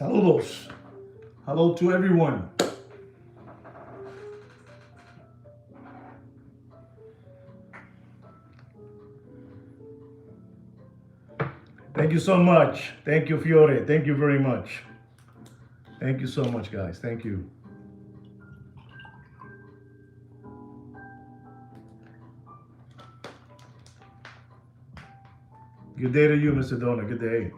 Saludos. Hello to everyone. Thank you so much. Thank you, Fiore. Thank you very much. Thank you so much, guys. Thank you. Good day to you, Mr. Dona. Good day.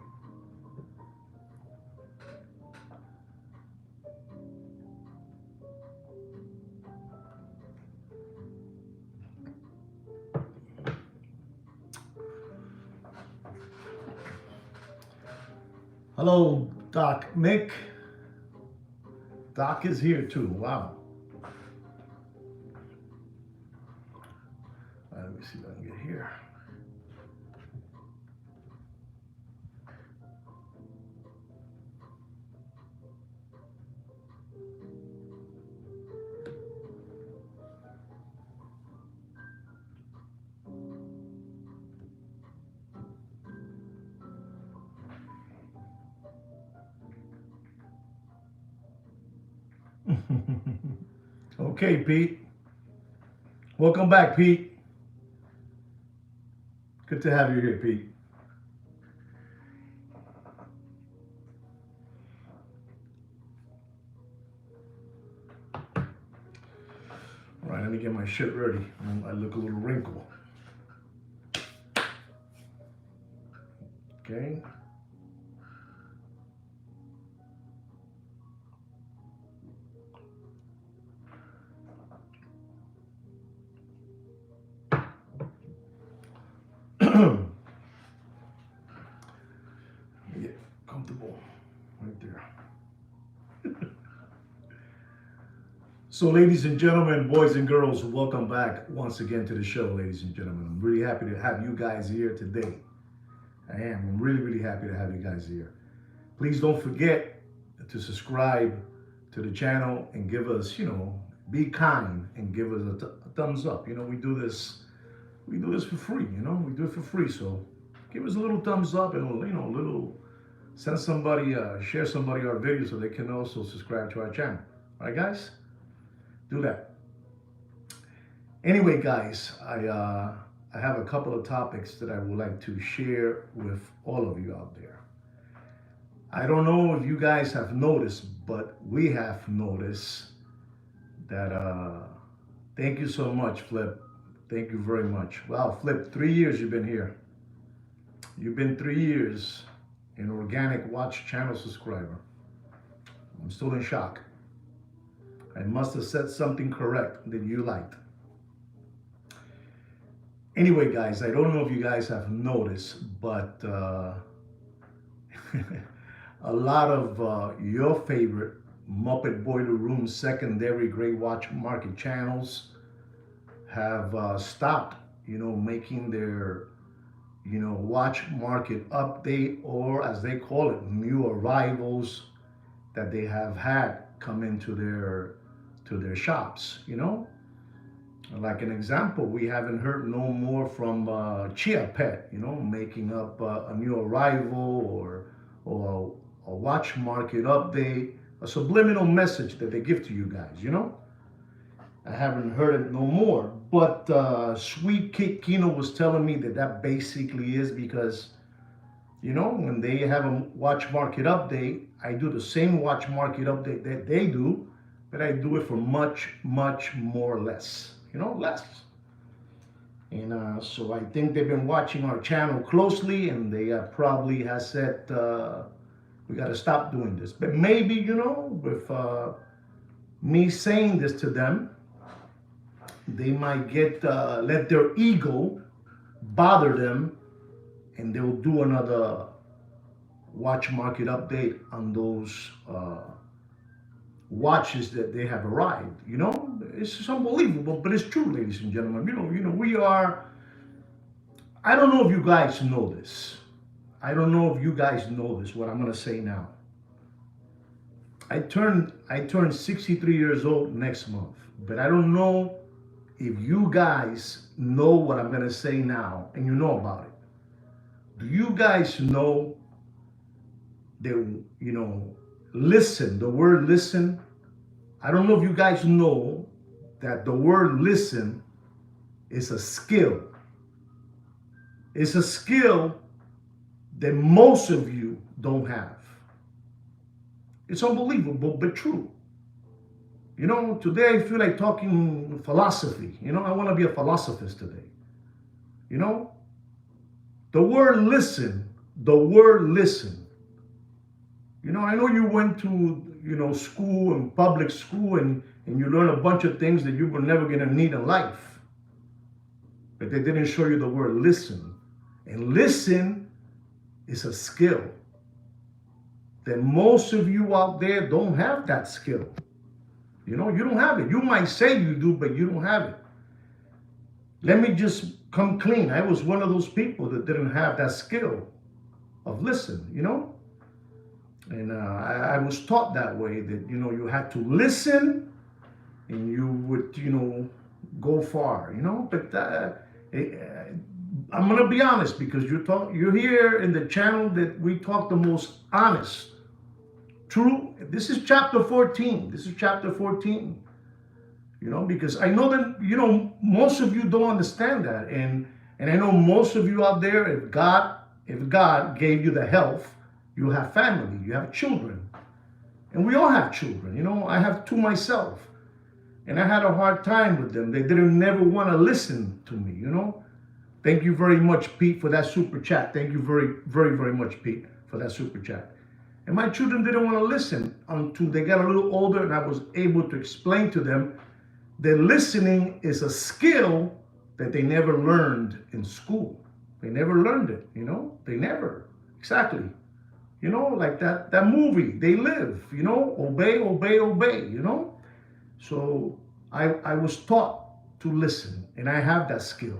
Hello, Doc Mick. Doc is here too. Wow. Let me see if I can get here. Okay, Pete. Welcome back, Pete. Good to have you here, Pete. All right, let me get my shit ready. I look a little wrinkled. Okay. Yeah, comfortable right there. So, ladies and gentlemen, boys and girls, welcome back once again to the show, ladies and gentlemen. I'm really happy to have you guys here today. I am. I'm really, really happy to have you guys here. Please don't forget to subscribe to the channel and give us, be kind and give us a thumbs up. We do this for free. We do it for free. So give us a little thumbs up and little send somebody, share somebody our video so they can also subscribe to our channel. All right, guys, do that. Anyway, guys, I have a couple of topics that I would like to share with all of you out there. I don't know if you guys have noticed, but we have noticed that, thank you so much, Flip. Thank you very much. Wow, Flip, 3 years you've been here. You've been 3 years an organic watch channel subscriber. I'm still in shock. I must have said something correct that you liked. Anyway, guys, I don't know if you guys have noticed, but a lot of your favorite Muppet Boiler Room secondary gray watch market channels have stopped, making their, watch market update, or as they call it, new arrivals that they have had come into their shops. Like an example, we haven't heard no more from Chia Pet, making up a new arrival or a watch market update, a subliminal message that they give to you guys. I haven't heard it no more. But Sweet Kid Kino was telling me that basically is because, when they have a watch market update, I do the same watch market update that they do, but I do it for much, much more less. Less. And so I think they've been watching our channel closely, and they probably has said, we got to stop doing this. But maybe, with me saying this to them, they might let their ego bother them, and they'll do another watch market update on those watches that they have arrived. It's just unbelievable, but it's true, ladies and gentlemen. We are. I don't know if you guys know this. I don't know if you guys know this. What I'm gonna say now. I turned 63 years old next month, but I don't know if you guys know what I'm gonna say now, and you know about it. Do you guys know that listen, the word listen, I don't know if you guys know that the word listen is a skill. It's a skill that most of you don't have. It's unbelievable, but true. You know, today I feel like talking philosophy. You know, I want to be a philosophist today. You know, the word listen. You know, I know you went to, school and public school and you learn a bunch of things that you were never going to need in life. But they didn't show you the word listen. And listen is a skill that most of you out there don't have that skill. You know, you don't have it. You might say you do, but you don't have it. Let me just come clean. I was one of those people that didn't have that skill of listen, you know? And I was taught that way, that, you had to listen and you would, go far, But I'm going to be honest, because you're here in the channel that we talk the most honest. True. This is chapter 14. Because I know that, most of you don't understand that. And I know most of you out there, if God gave you the health, you have family, you have children. And we all have children. I have two myself. And I had a hard time with them. They didn't never want to listen to me, Thank you very much, Pete, for that super chat. Thank you very, very, very much, Pete, for that super chat. And my children didn't want to listen until they got a little older, and I was able to explain to them that listening is a skill that they never learned in school. They never learned it, They never. Exactly. Like that movie, They Live, obey, obey, obey, So I was taught to listen, and I have that skill.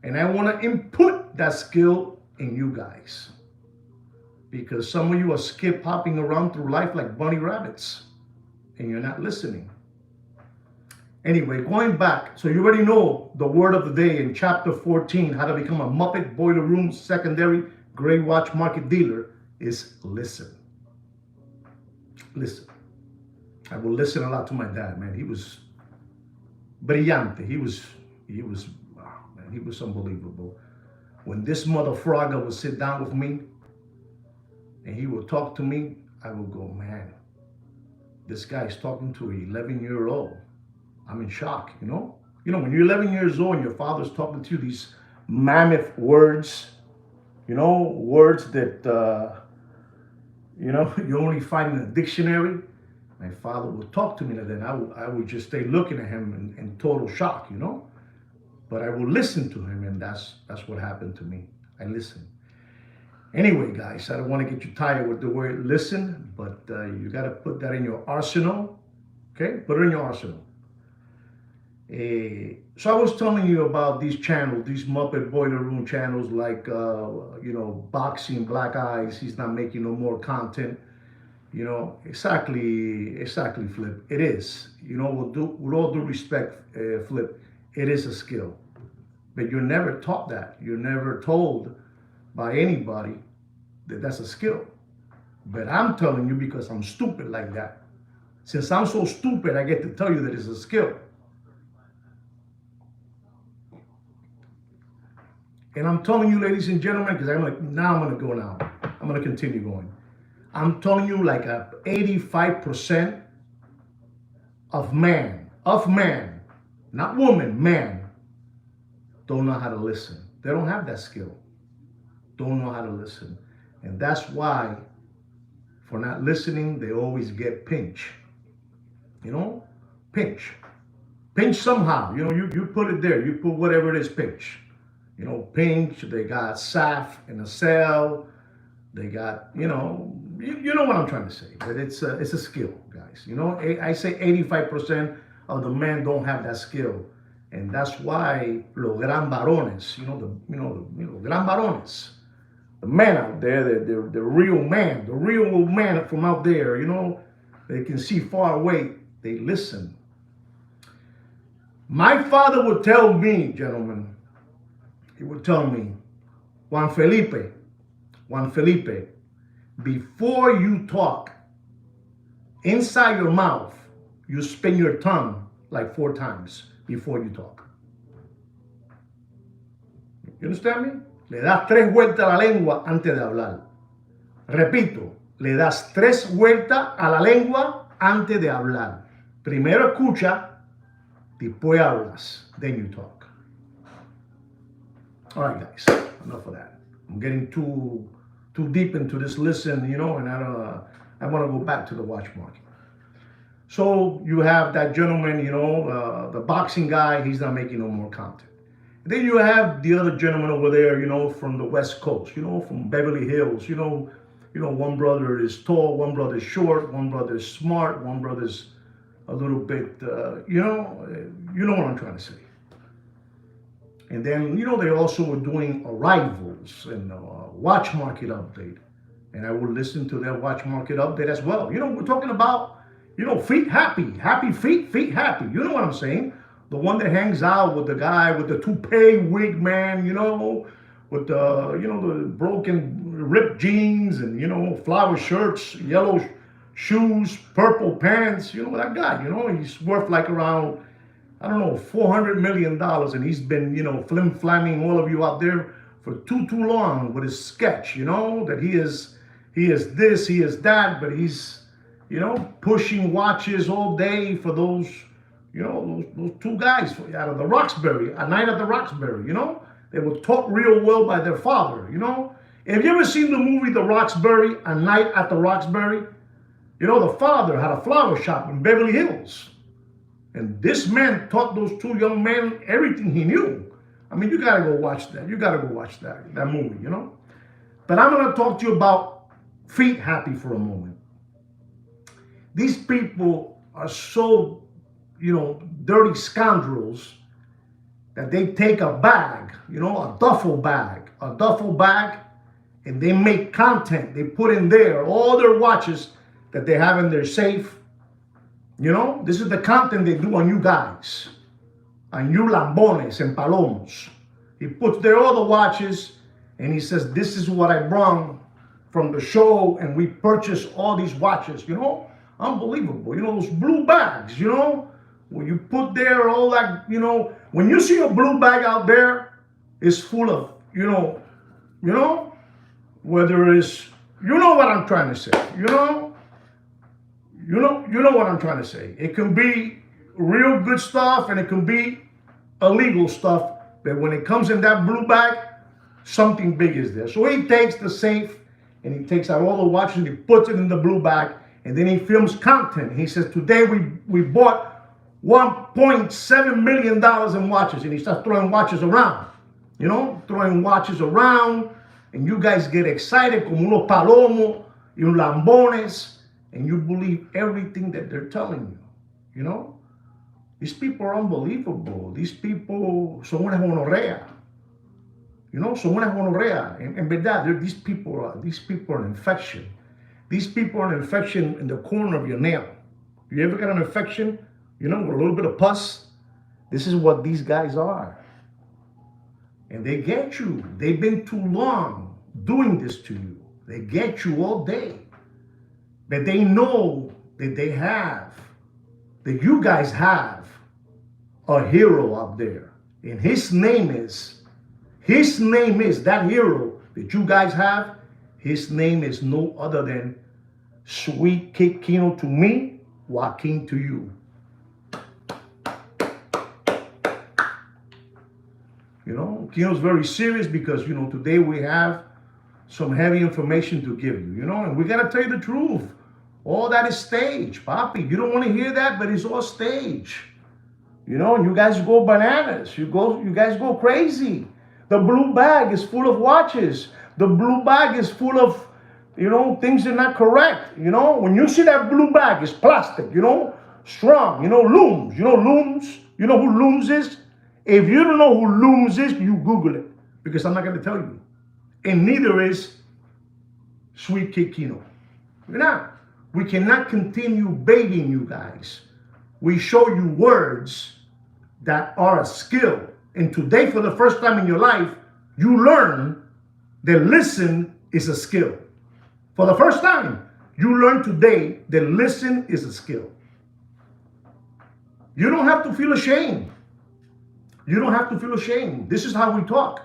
And I want to input that skill in you guys. Because some of you are skip hopping around through life like bunny rabbits, and you're not listening. Anyway, going back, so you already know the word of the day in chapter 14, how to become a Muppet Boiler Room secondary gray watch market dealer, is listen. Listen. I will listen a lot to my dad, man. He was brillante. He was, wow, man, he was unbelievable. When this mother frogger would sit down with me and he would talk to me, I would go, man, this guy's talking to an 11-year-old. I'm in shock, when you're 11 years old and your father's talking to you these mammoth words, words that, you only find in a dictionary. My father would talk to me, and then I would just stay looking at him in total shock, But I would listen to him, and that's what happened to me. I listened. Anyway, guys, I don't want to get you tired with the word listen, but you got to put that in your arsenal, okay? Put it in your arsenal. So I was telling you about these channels, these Muppet Boiler Room channels, like, Boxing Black Eyes. He's not making no more content. Exactly, Flip. It is. With all due respect, Flip, it is a skill. But you're never taught that. You're never told by anybody that that's a skill. But I'm telling you because I'm stupid like that. Since I'm so stupid, I get to tell you that it's a skill. And I'm telling you, ladies and gentlemen, because I'm going to go now. I'm going to continue going. I'm telling you, like 85% of man, not woman, man, don't know how to listen. They don't have that skill. Don't know how to listen. And that's why, for not listening, they always get pinch. Pinch. Pinch somehow. You put it there. You put whatever it is, pinch. Pinch. They got SAF in a cell. They got, you know what I'm trying to say. But it's a skill, guys. I say 85% of the men don't have that skill. And that's why los gran varones, gran varones, the men out there, the real man from out there, they can see far away, they listen. My father would tell me, gentlemen, he would tell me, Juan Felipe, before you talk, inside your mouth, you spin your tongue like 4 times before you talk. You understand me? Le das 3 vueltas a la lengua antes de hablar. Repito, le das 3 vueltas a la lengua antes de hablar. Primero escucha, después hablas, then you talk. All right, guys, enough of that. I'm getting too deep into this listen, you know, and I want to go back to the watch market. So you have that gentleman, you know, the boxing guy, he's not making no more content. And then you have the other gentleman over there, you know, from the West Coast, you know, from Beverly Hills, you know, one brother is tall, one brother is short, one brother is smart, one brother's a little bit, you know what I'm trying to say. And then, you know, they also were doing arrivals and watch market update. And I will listen to their watch market update as well. You know, we're talking about, you know, feet happy feet happy. You know what I'm saying? The one that hangs out with the guy with the toupee wig, man, you know, with the, you know, the broken ripped jeans and, you know, flower shirts, yellow shoes, purple pants, you know, that guy, you know, he's worth like around, I don't know, $400 million. And he's been, you know, flim-flamming all of you out there for too long with his sketch, you know, that he is this, he is that, but he's, you know, pushing watches all day for those, you know, those 2 guys out of the Roxbury, A Night at the Roxbury, you know. They were taught real well by their father, you know. Have you ever seen the movie The Roxbury, A Night at the Roxbury? You know, the father had a flower shop in Beverly Hills. And this man taught those 2 young men everything he knew. I mean, you got to go watch that. You got to go watch that movie, you know. But I'm going to talk to you about feet happy for a moment. These people are so, you know, dirty scoundrels that they take a bag, you know, a duffel bag, and they make content. They put in there all their watches that they have in their safe. You know, this is the content they do on you guys, on you lambones and palomos. He puts there all the watches and he says, this is what I brought from the show and we purchased all these watches, you know, unbelievable. You know, those blue bags, you know, when you put there all that, you know, when you see a blue bag out there, it's full of, you know, whether it's, you know what I'm trying to say, you know what I'm trying to say. It can be real good stuff and it can be illegal stuff, but when it comes in that blue bag, something big is there. So he takes the safe and he takes out all the watches and he puts it in the blue bag and then he films content. He says, today we bought $1.7 million in watches, and he starts throwing watches around, you know, and you guys get excited como unos palomos y unos lambones, and you believe everything that they're telling you, you know. These people are unbelievable. These people son una gonorrea, you know, son una gonorrea. En verdad, these people are an infection. These people are an infection in the corner of your nail. You ever got an infection, you know, with a little bit of pus? This is what these guys are. And they get you. They've been too long doing this to you. They get you all day. But they know that that you guys have a hero out there. And his name is that hero that you guys have. His name is no other than Sweet Kid Kino to me, Joaquin to you. You know, Kino's very serious because, you know, today we have some heavy information to give you, you know, and we got to tell you the truth. All that is stage, Papi. You don't want to hear that, but it's all stage. You know, you guys go bananas. You guys go crazy. The blue bag is full of watches. The blue bag is full of, you know, things that are not correct. You know, when you see that blue bag, it's plastic, you know, strong, you know, looms. You know looms? You know who looms is? If you don't know who looms is, you Google it, because I'm not going to tell you. And neither is Sweet Kid Kino. We're not. We cannot continue baiting you guys. We show you words that are a skill. And today, for the first time in your life, you learn that listen is a skill. For the first time, You learn today that listen is a skill. You don't have to feel ashamed. You don't have to feel ashamed. This is how we talk.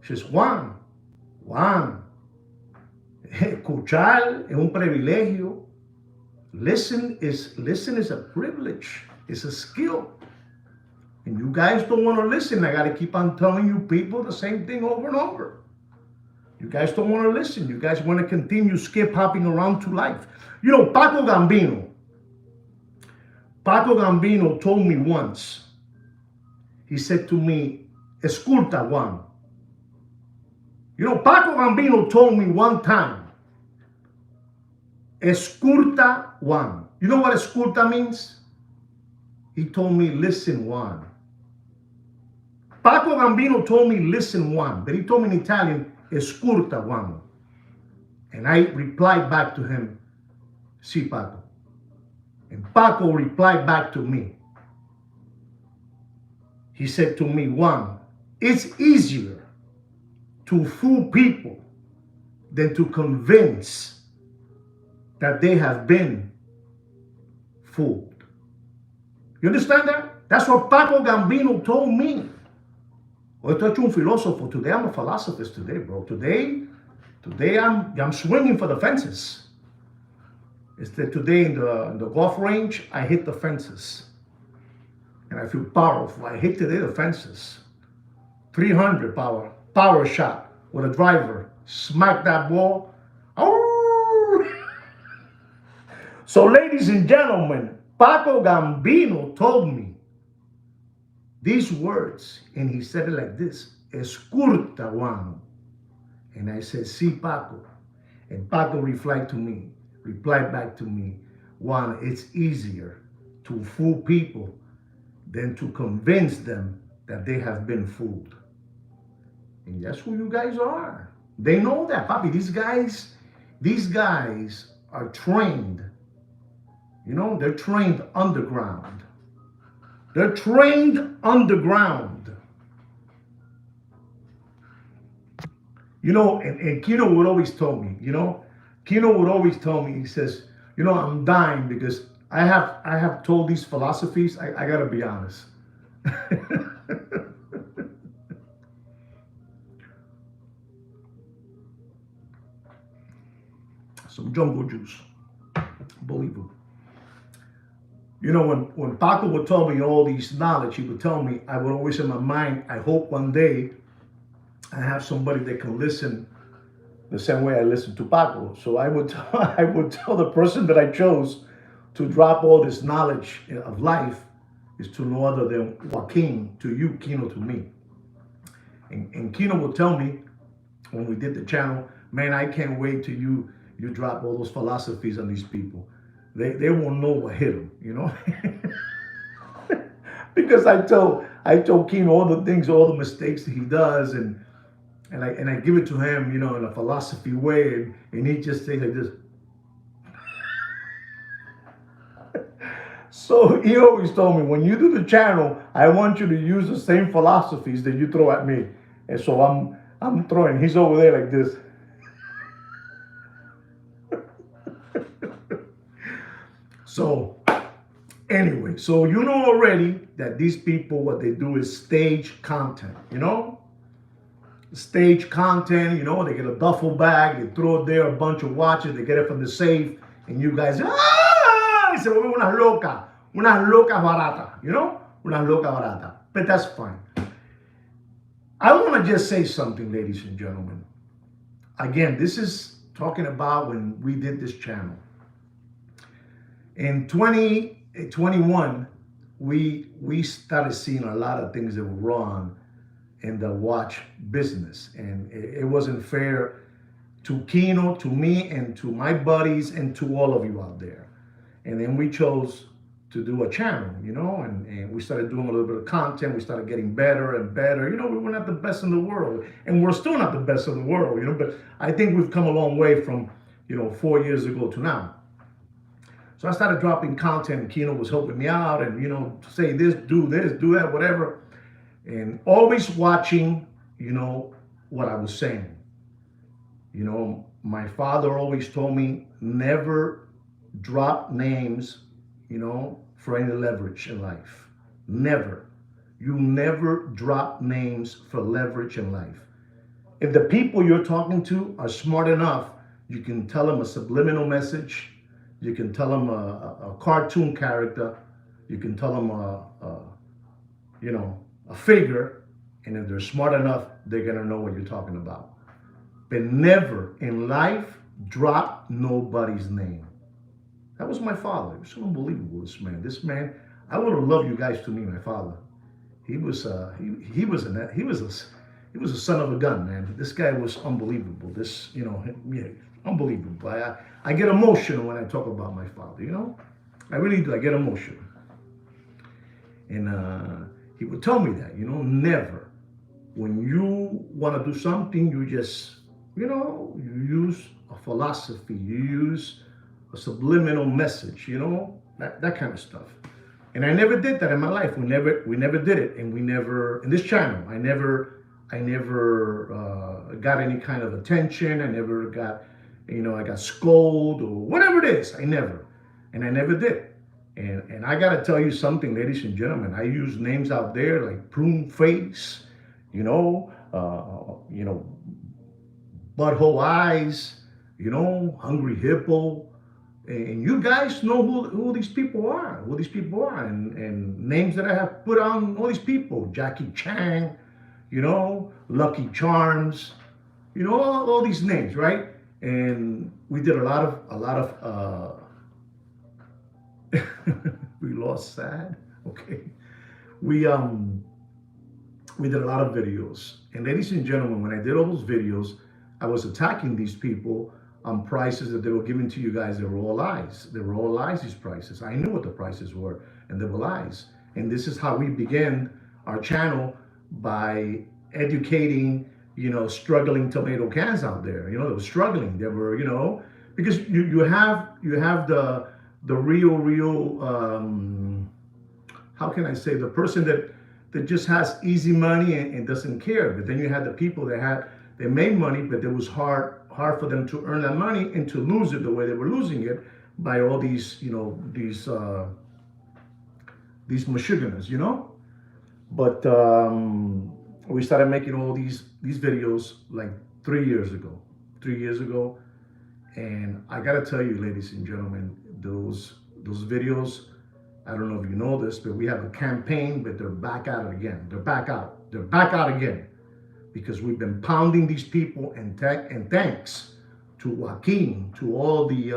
It's just Juan. Escuchar es un privilegio. Listen is a privilege. It's a skill. And you guys don't want to listen. I got to keep on telling you people the same thing over and over. You guys don't want to listen. You guys want to continue skip hopping around to life. You know, Paco Gambino told me once, he said to me, esculta, Juan. You know, Paco Gambino told me one time, esculta, Juan. You know what esculta means? He told me, listen, Juan. Paco Gambino told me, listen, Juan. But he told me in Italian, esculta, Juan. And I replied back to him, si, Paco. And Paco replied back to me. He said to me, Juan, it's easier to fool people than to convince that they have been fooled. You understand that? That's what Paco Gambino told me. Hoy estoy hecho un filósofo. Today I'm a philosophist today, bro. Today I'm swinging for the fences. It's that today in the golf range, I hit the fences. And I feel powerful. I hit today the fences. 300 power shot with a driver. Smack that ball. Oh! So ladies and gentlemen, Paco Gambino told me these words, and he said it like this, esculta, Juan. And I said, si, Paco. And Paco replied back to me, Juan, it's easier to fool people than to convince them that they have been fooled. And that's who you guys are. They know that, Papi. These guys are trained. You know, they're trained underground. They're trained underground. You know, and Kino would always tell me, he says, you know, I'm dying because I have told these philosophies, I gotta be honest. Some jungle juice. Unbelievable. You know, when Paco would tell me all these knowledge, he would tell me, I would always in my mind, I hope one day I have somebody that can listen the same way I listen to Paco. So I would tell the person that I chose to drop all this knowledge of life is to no other than Joaquin, to you, Kino, to me. And Kino would tell me when we did the channel, man, I can't wait till you drop all those philosophies on these people. They won't know what hit them, you know? Because I told Kino all the things, all the mistakes that he does, and I give it to him, you know, in a philosophy way, and he just says like this. So he always told me, when you do the channel, I want you to use the same philosophies that you throw at me. And so I'm throwing, he's over there like this. So anyway, so you know already that these people, what they do is stage content, you know? Stage content, you know, they get a duffel bag, they throw it there, a bunch of watches, they get it from the safe, and you guys, se vuelven unas locas baratas, you know? Unas locas baratas. But that's fine. I want to just say something, ladies and gentlemen. Again, this is talking about when we did this channel. In 2021, we started seeing a lot of things that were wrong in the watch business, and it wasn't fair to Kino, to me, and to my buddies, and to all of you out there. And then we chose to do a channel, you know, and we started doing a little bit of content. We started getting better and better. You know, we were not the best in the world, and we're still not the best in the world, you know, but I think we've come a long way from, you know, 4 years ago to now. So I started dropping content, and Kino was helping me out, and, you know, say this, do that, whatever. And always watching, you know, what I was saying. You know, my father always told me never drop names, you know, for any leverage in life. Never. You never drop names for leverage in life. If the people you're talking to are smart enough, you can tell them a subliminal message. You can tell them a cartoon character. You can tell them you know, a figure. And if they're smart enough, they're gonna know what you're talking about. But never in life drop nobody's name. That was my father. It was so unbelievable. This man. This man. I would have loved you guys to meet my father. He was he was a son of a gun, man. This guy was unbelievable. This, you know, yeah, unbelievable. I get emotional when I talk about my father. You know, I really do. I get emotional, and he would tell me that. You know, never. When you want to do something, you just, you know, you use a philosophy. You use a subliminal message. You know, that kind of stuff. And I never did that in my life. We never did it, and we never in this channel. I never got any kind of attention. I never got, you know, I got scolded or whatever it is. I never did. And I gotta tell you something, ladies and gentlemen. I use names out there like prune face, you know, butthole eyes, you know, hungry hippo. And you guys know who these people are, and names that I have put on all these people: Jackie Chan, you know, Lucky Charms, you know, all these names, right? And we did a lot of we lost sad, okay. We we did a lot of videos, and ladies and gentlemen, when I did all those videos, I was attacking these people on prices that they were giving to you guys. They were all lies. They were all lies, these prices. I knew what the prices were, and they were lies. And this is how we began our channel, by educating, you know, struggling tomato cans out there. You know, they were struggling. They were, you know, because you have the real how can I say, the person that just has easy money and doesn't care. But then you had the people they made money, but it was hard for them to earn that money and to lose it the way they were losing it, by all these, you know, these mashiganas, you know. But we started making all these videos like 3 years ago. 3 years ago, and I gotta tell you, ladies and gentlemen, those videos, I don't know if you know this, but we have a campaign, but they're back at it again. They're back out. They're back out again, because we've been pounding these people, and thanks to Joaquin, to all the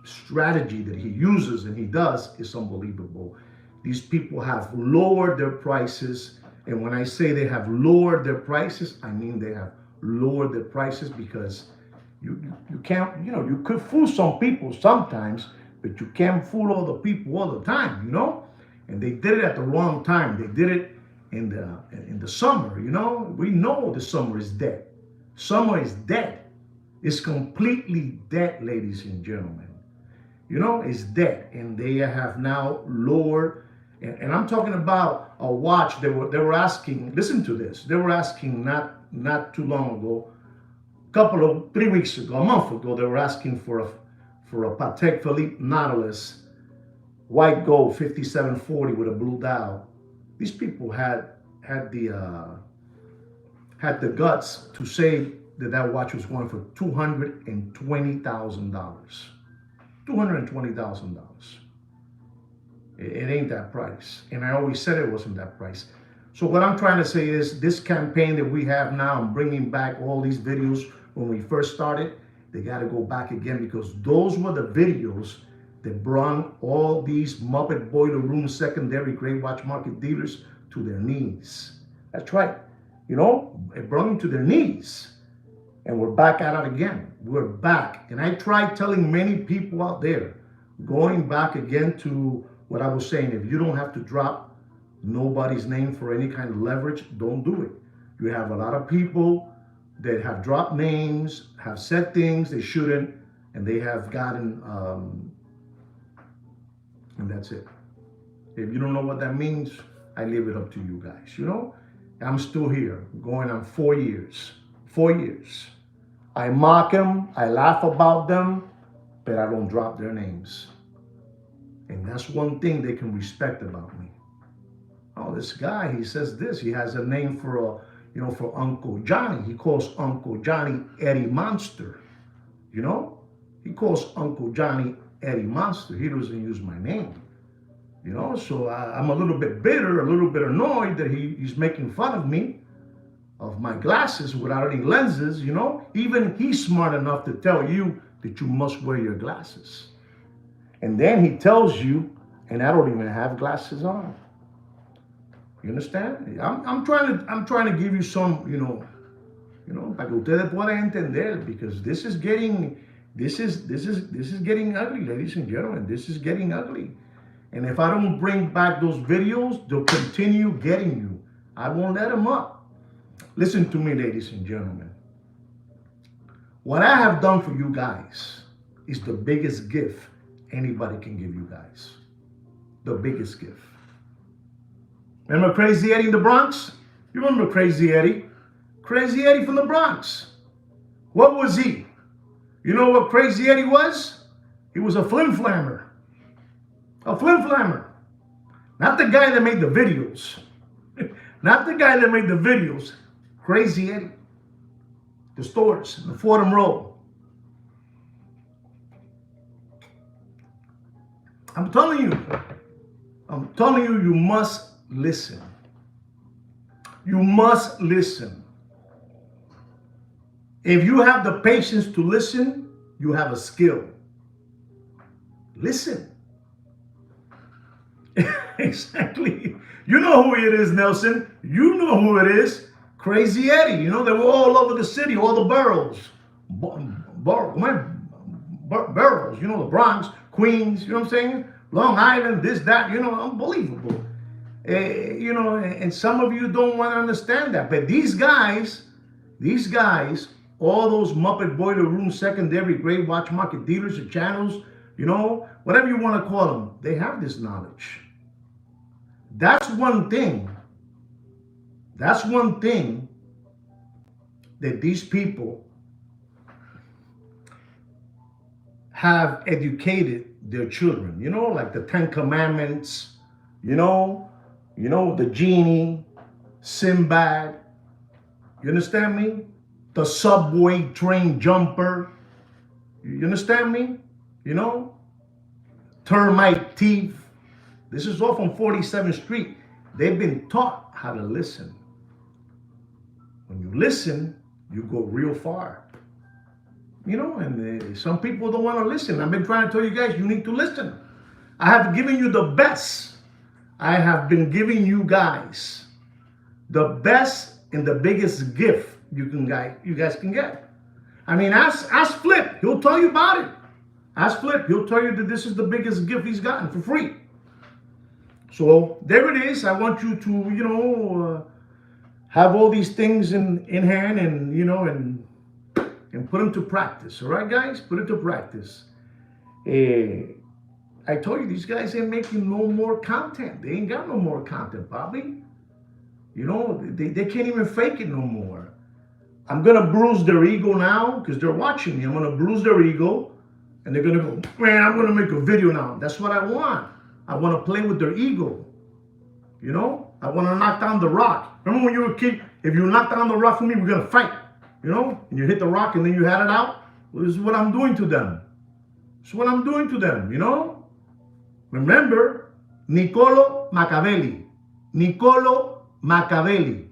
strategy that he uses and he does is unbelievable. These people have lowered their prices, and when I say they have lowered their prices, I mean they have lowered their prices, because you can't, you know, you could fool some people sometimes, but you can't fool all the people all the time, you know. And they did it at the wrong time. They did it in the summer, you know. We know the summer is dead. Summer is dead. It's completely dead, ladies and gentlemen. You know, it's dead. And they have now lowered, and I'm talking about a watch. They were asking, listen to this. They were asking not too long ago, 3 weeks ago, a month ago, they were asking for a Patek Philippe Nautilus white gold 5740 with a blue dial. These people had the guts to say that watch was going for $220,000. $220,000. It ain't that price, and I always said it wasn't that price. So what I'm trying to say is, this campaign that we have now, I'm bringing back all these videos when we first started. They got to go back again, because those were the videos that brought all these Muppet Boiler Room secondary gray watch market dealers to their knees. That's right. You know, it brought them to their knees. And we're back at it again. We're back. And I tried telling many people out there, going back again to what I was saying, if you don't have to drop nobody's name for any kind of leverage, don't do it. You have a lot of people that have dropped names, have said things they shouldn't, and they have gotten, and that's it. If you don't know what that means, I leave it up to you guys, you know? I'm still here, going on 4 years. 4 years. I mock them, I laugh about them, but I don't drop their names. And that's one thing they can respect about me. Oh, this guy, he says this. He has a name for for Uncle Johnny. He calls Uncle Johnny Eddie Monster. You know, he calls Uncle Johnny Eddie Monster. He doesn't use my name. So I'm a little bit bitter, a little bit annoyed that he's making fun of me, of my glasses without any lenses. Even he's smart enough to tell you that you must wear your glasses. And then he tells you, and I don't even have glasses on. You understand? I'm trying to give you some, para que ustedes puedan entender, because this is getting ugly, ladies and gentlemen. This is getting ugly. And if I don't bring back those videos, they'll continue getting you. I won't let them up. Listen to me, ladies and gentlemen. What I have done for you guys is the biggest gift anybody can give you guys. The biggest gift. Remember Crazy Eddie in the Bronx? You remember Crazy Eddie? Crazy Eddie from the Bronx. What was he? You know what Crazy Eddie was? He was a flim-flammer. A flim-flammer. Not the guy that made the videos. Not the guy that made the videos. Crazy Eddie. The stores, the Fordham Road. I'm telling you, you must listen. You must listen. If you have the patience to listen, you have a skill. Listen. Exactly. You know who it is, Nelson. You know who it is. Crazy Eddie. They were all over the city, all the boroughs. Boroughs, the Bronx, Queens, you know what I'm saying? Long Island, this, that, unbelievable. And some of you don't want to understand that. But these guys, all those Muppet Boiler Room, secondary, great watch market dealers or channels, whatever you want to call them, they have this knowledge. That's one thing. That's one thing that these people have educated their children, like the Ten Commandments, the genie, Sinbad, you understand me? The subway train jumper, you understand me? Termite thief. This is all from 47th Street. They've been taught how to listen. When you listen, you go real far. And some people don't want to listen. I've been trying to tell you guys, you need to listen. I have given you the best. I have been giving you guys the best and the biggest gift you guys can get. I mean, ask Flip. He'll tell you about it. Ask Flip. He'll tell you that this is the biggest gift he's gotten for free. So there it is. I want you to, have all these things in hand and put them to practice. All right, guys? Put it to practice. I told you, these guys ain't making no more content. They ain't got no more content, Bobby. They can't even fake it no more. I'm going to bruise their ego now because they're watching me. I'm going to bruise their ego. And they're going to go, man, I'm going to make a video now. That's what I want. I want to play with their ego. I want to knock down the rock. Remember when you were a kid, if you knock down the rock for me, we're going to fight. And you hit the rock and then you had it out. Well, this is what I'm doing to them. This is what I'm doing to them, Remember, Niccolo Machiavelli. Niccolo Machiavelli.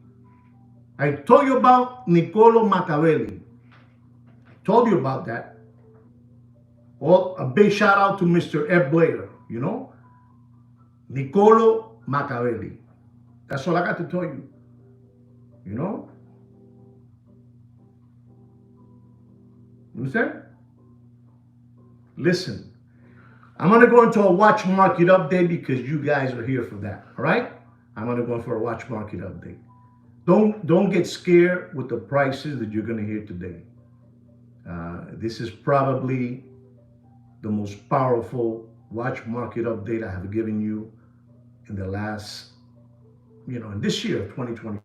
I told you about Niccolo Machiavelli. Told you about that. Well, a big shout out to Mr. Ed Blair, Niccolo Machiavelli. That's all I got to tell you. Understand? Listen, I'm going to go into a watch market update because you guys are here for that. All right? I'm going to go for a watch market update. Don't get scared with the prices that you're going to hear today. This is probably the most powerful watch market update I have given you in the last, in this year, 2020.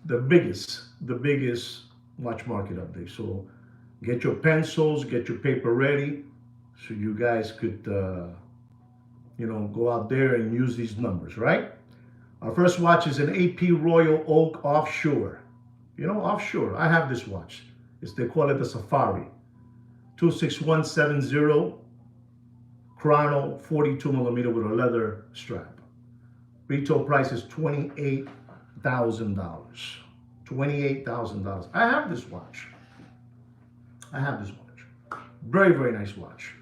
the biggest watch market update. So get your pencils, get your paper ready, so you guys could, go out there and use these numbers, right? Our first watch is an AP Royal Oak Offshore. Offshore. I have this watch. They call it the Safari. 26170 chrono, 42 millimeter with a leather strap. Retail price is $28,000. $28,000. I have this watch. Very, very nice watch.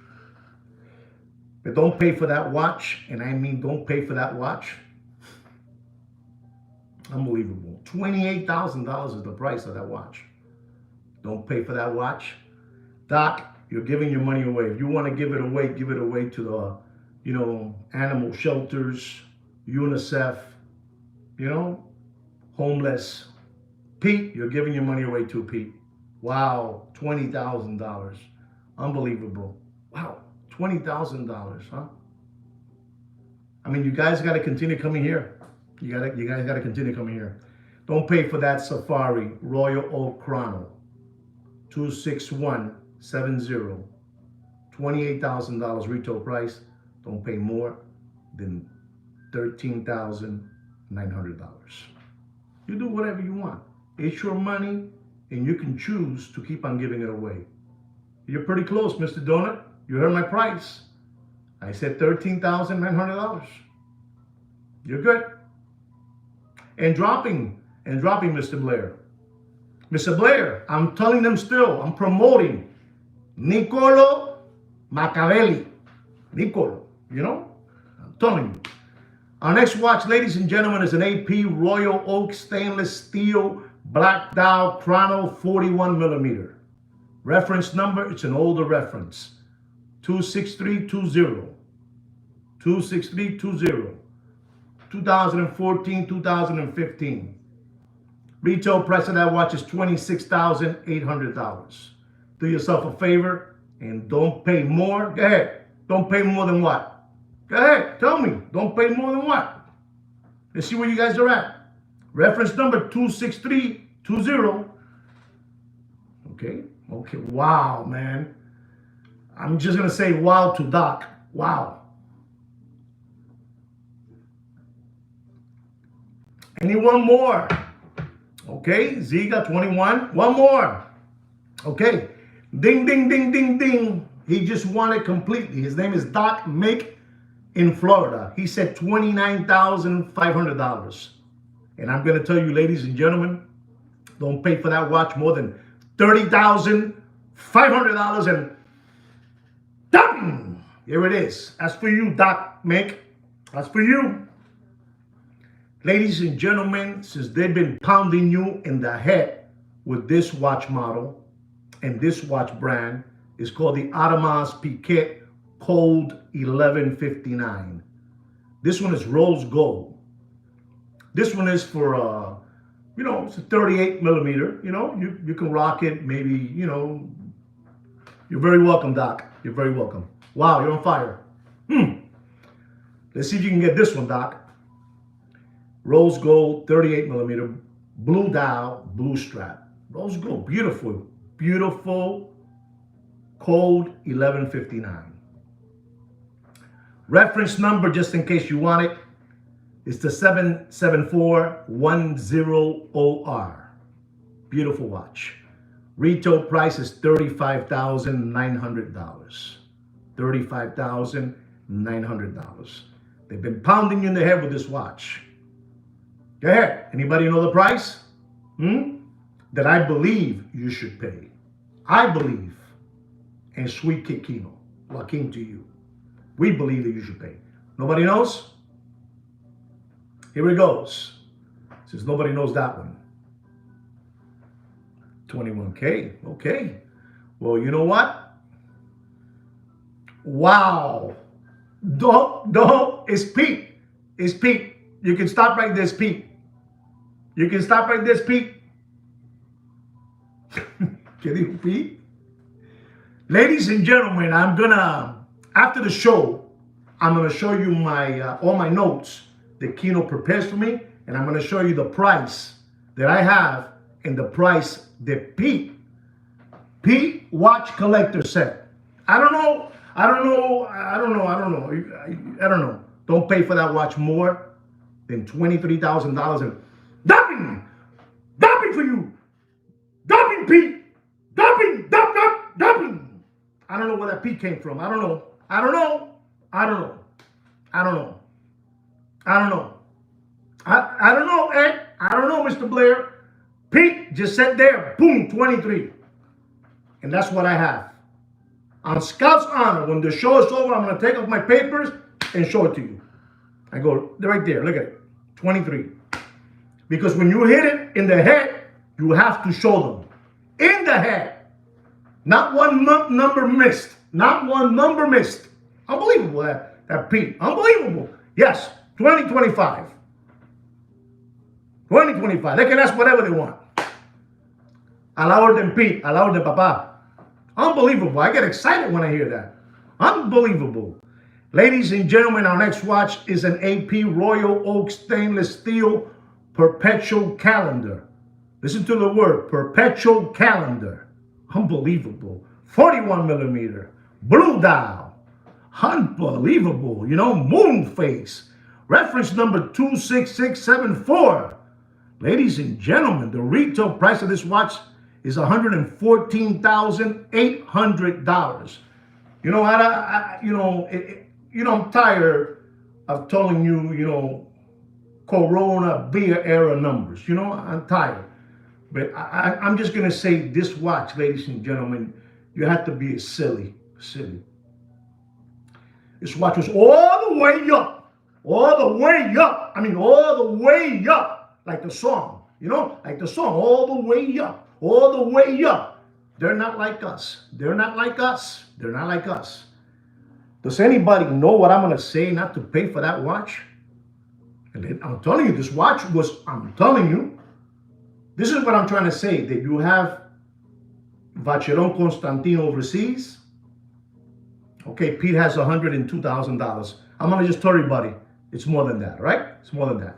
But don't pay for that watch, and I mean don't pay for that watch. Unbelievable. $28,000 is the price of that watch. Don't pay for that watch. Doc, you're giving your money away. If you want to give it away to the, animal shelters, UNICEF, homeless. Pete, you're giving your money away too, Pete. Wow, $20,000. Unbelievable. Wow, $20,000, huh? I mean, you guys got to continue coming here. You guys got to continue coming here. Don't pay for that Safari Royal Oak Chrono. 26170. $28,000 retail price. Don't pay more than $13,900. You do whatever you want. It's your money, and you can choose to keep on giving it away. You're pretty close, Mr. Donut. You heard my price. I said $13,900. You're good. And dropping, Mr. Blair. Mr. Blair, I'm telling them still, I'm promoting Niccolo Machiavelli. Niccolo, I'm telling you. Our next watch, ladies and gentlemen, is an AP Royal Oak stainless steel black dial chrono 41 millimeter. Reference number, it's an older reference. 26320. 26320. 2014, 2015. Retail price of that watch is $26,800. Do yourself a favor and don't pay more. Go ahead. Don't pay more than what? Go ahead. Tell me. Don't pay more than what? Let's see where you guys are at. Reference number 26320. Okay. Wow, man. I'm just going to say wow to Doc. Wow. Anyone more? Okay, Ziga 21. One more. Okay. Ding, ding, ding, ding, ding. He just won it completely. His name is Doc Mick in Florida. He said $29,500. And I'm going to tell you, ladies and gentlemen, don't pay for that watch more than $30,500. And done. Here it is. That's for you, Doc Mick. That's for you. Ladies and gentlemen, since they've been pounding you in the head with this watch model and this watch brand, is called the Audemars Piguet Cold 1159. This one is rose gold. This one is for, it's a 38 millimeter. You can rock it. Maybe, you're very welcome, Doc. You're very welcome. Wow, you're on fire. Let's see if you can get this one, Doc. Rose gold, 38 millimeter, blue dial, blue strap. Rose gold, beautiful, beautiful, cold 1159. Reference number, just in case you want it, is the 77410OR. Beautiful watch. Retail price is $35,900. $35,900. They've been pounding you in the head with this watch. Go ahead. Anybody know the price? That I believe you should pay. I believe, and Sweet Kid Kino, Joaquin to you, we believe that you should pay. Nobody knows? Here it goes. Since nobody knows that one. 21K. Okay. Well, you know what? Wow. Don't. It's Pete. It's Pete. You can stop right there, Pete. You can stop right there, Pete. Get it, Pete? Ladies and gentlemen, after the show, I'm gonna show you my all my notes that Kino prepares for me, and I'm gonna show you the price that I have in the price the Pete watch collector set. I don't know. I don't know. I don't know. I don't know. I don't know. Don't pay for that watch more than $23,000 and dumping, dumping for you, dumping Pete, dumping, dumping. I don't know where that Pete came from. I don't know. I don't know. I don't know. I don't know. I don't know. I don't know, Ed. I don't know, Mr. Blair. Pete just sat there, boom, 23. And that's what I have. On Scout's honor, when the show is over, I'm going to take off my papers and show it to you. I go, right there, look at it, 23. Because when you hit it in the head, you have to show them. In the head. Not one number missed. Not one number missed. Unbelievable, that Pete. Unbelievable. Yes, 2025. 2025. They can ask whatever they want. A la orden Pete, a la orden Papa. Unbelievable. I get excited when I hear that. Unbelievable. Ladies and gentlemen, our next watch is an AP Royal Oak stainless steel perpetual calendar. Listen to the word, perpetual calendar. Unbelievable. 41 millimeter. Blue dial. Unbelievable. You know, moon face. Reference number 26674. Ladies and gentlemen, the retail price of this watch is $114,800. You know, I'm tired of telling you, Corona beer era numbers. You know, I'm tired. But I'm just going to say this watch, ladies and gentlemen, you have to be silly. This watch was all the way up. All the way up. I mean, all the way up. Like the song, like the song, all the way up, all the way up. They're not like us. They're not like us. They're not like us. Does anybody know what I'm going to say not to pay for that watch? And I'm telling you, this watch was, I'm telling you, this is what I'm trying to say, that you have Vacheron Constantin overseas. Okay, Pete has $102,000. I'm going to just tell everybody, it's more than that, right? It's more than that.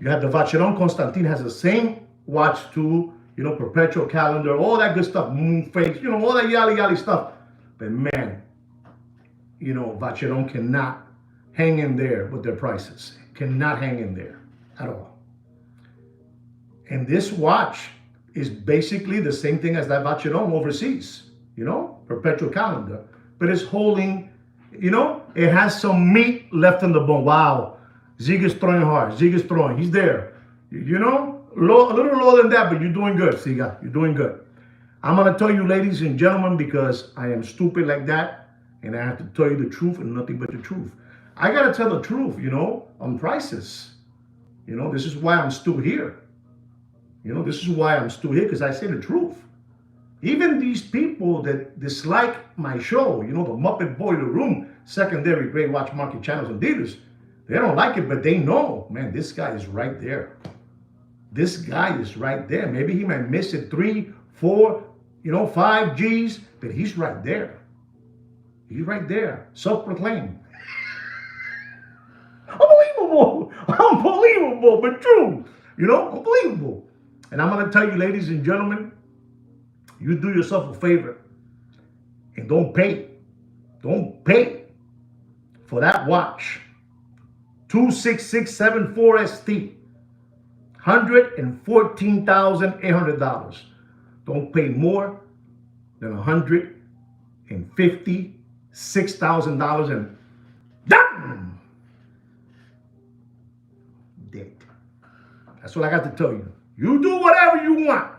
You have the Vacheron Constantin has the same watch too, perpetual calendar, all that good stuff, moon face, all that yally stuff. But man, Vacheron cannot hang in there with their prices. Cannot hang in there at all. And this watch is basically the same thing as that Vacheron overseas, perpetual calendar. But it's holding, it has some meat left in the bone. Wow. Zig is throwing hard. Zig is throwing. He's there. A little lower than that, but you're doing good, Ziga. You're doing good. I'm going to tell you, ladies and gentlemen, because I am stupid like that, and I have to tell you the truth and nothing but the truth. I got to tell the truth, on prices. This is why I'm still here. This is why I'm still here, because I say the truth. Even these people that dislike my show, the Muppet Boiler Room, secondary great watch market channels and dealers, they don't like it, but they know, man, this guy is right there. This guy is right there. Maybe he might miss it 3, 4, 5 G's, but he's right there. He's right there. Self-proclaimed. Unbelievable. Unbelievable, but true. Unbelievable. And I'm going to tell you, ladies and gentlemen, you do yourself a favor and don't pay for that watch. 26674 ST, $114,800. Don't pay more than $156,000 and done. Dead. That's what I got to tell you. You do whatever you want.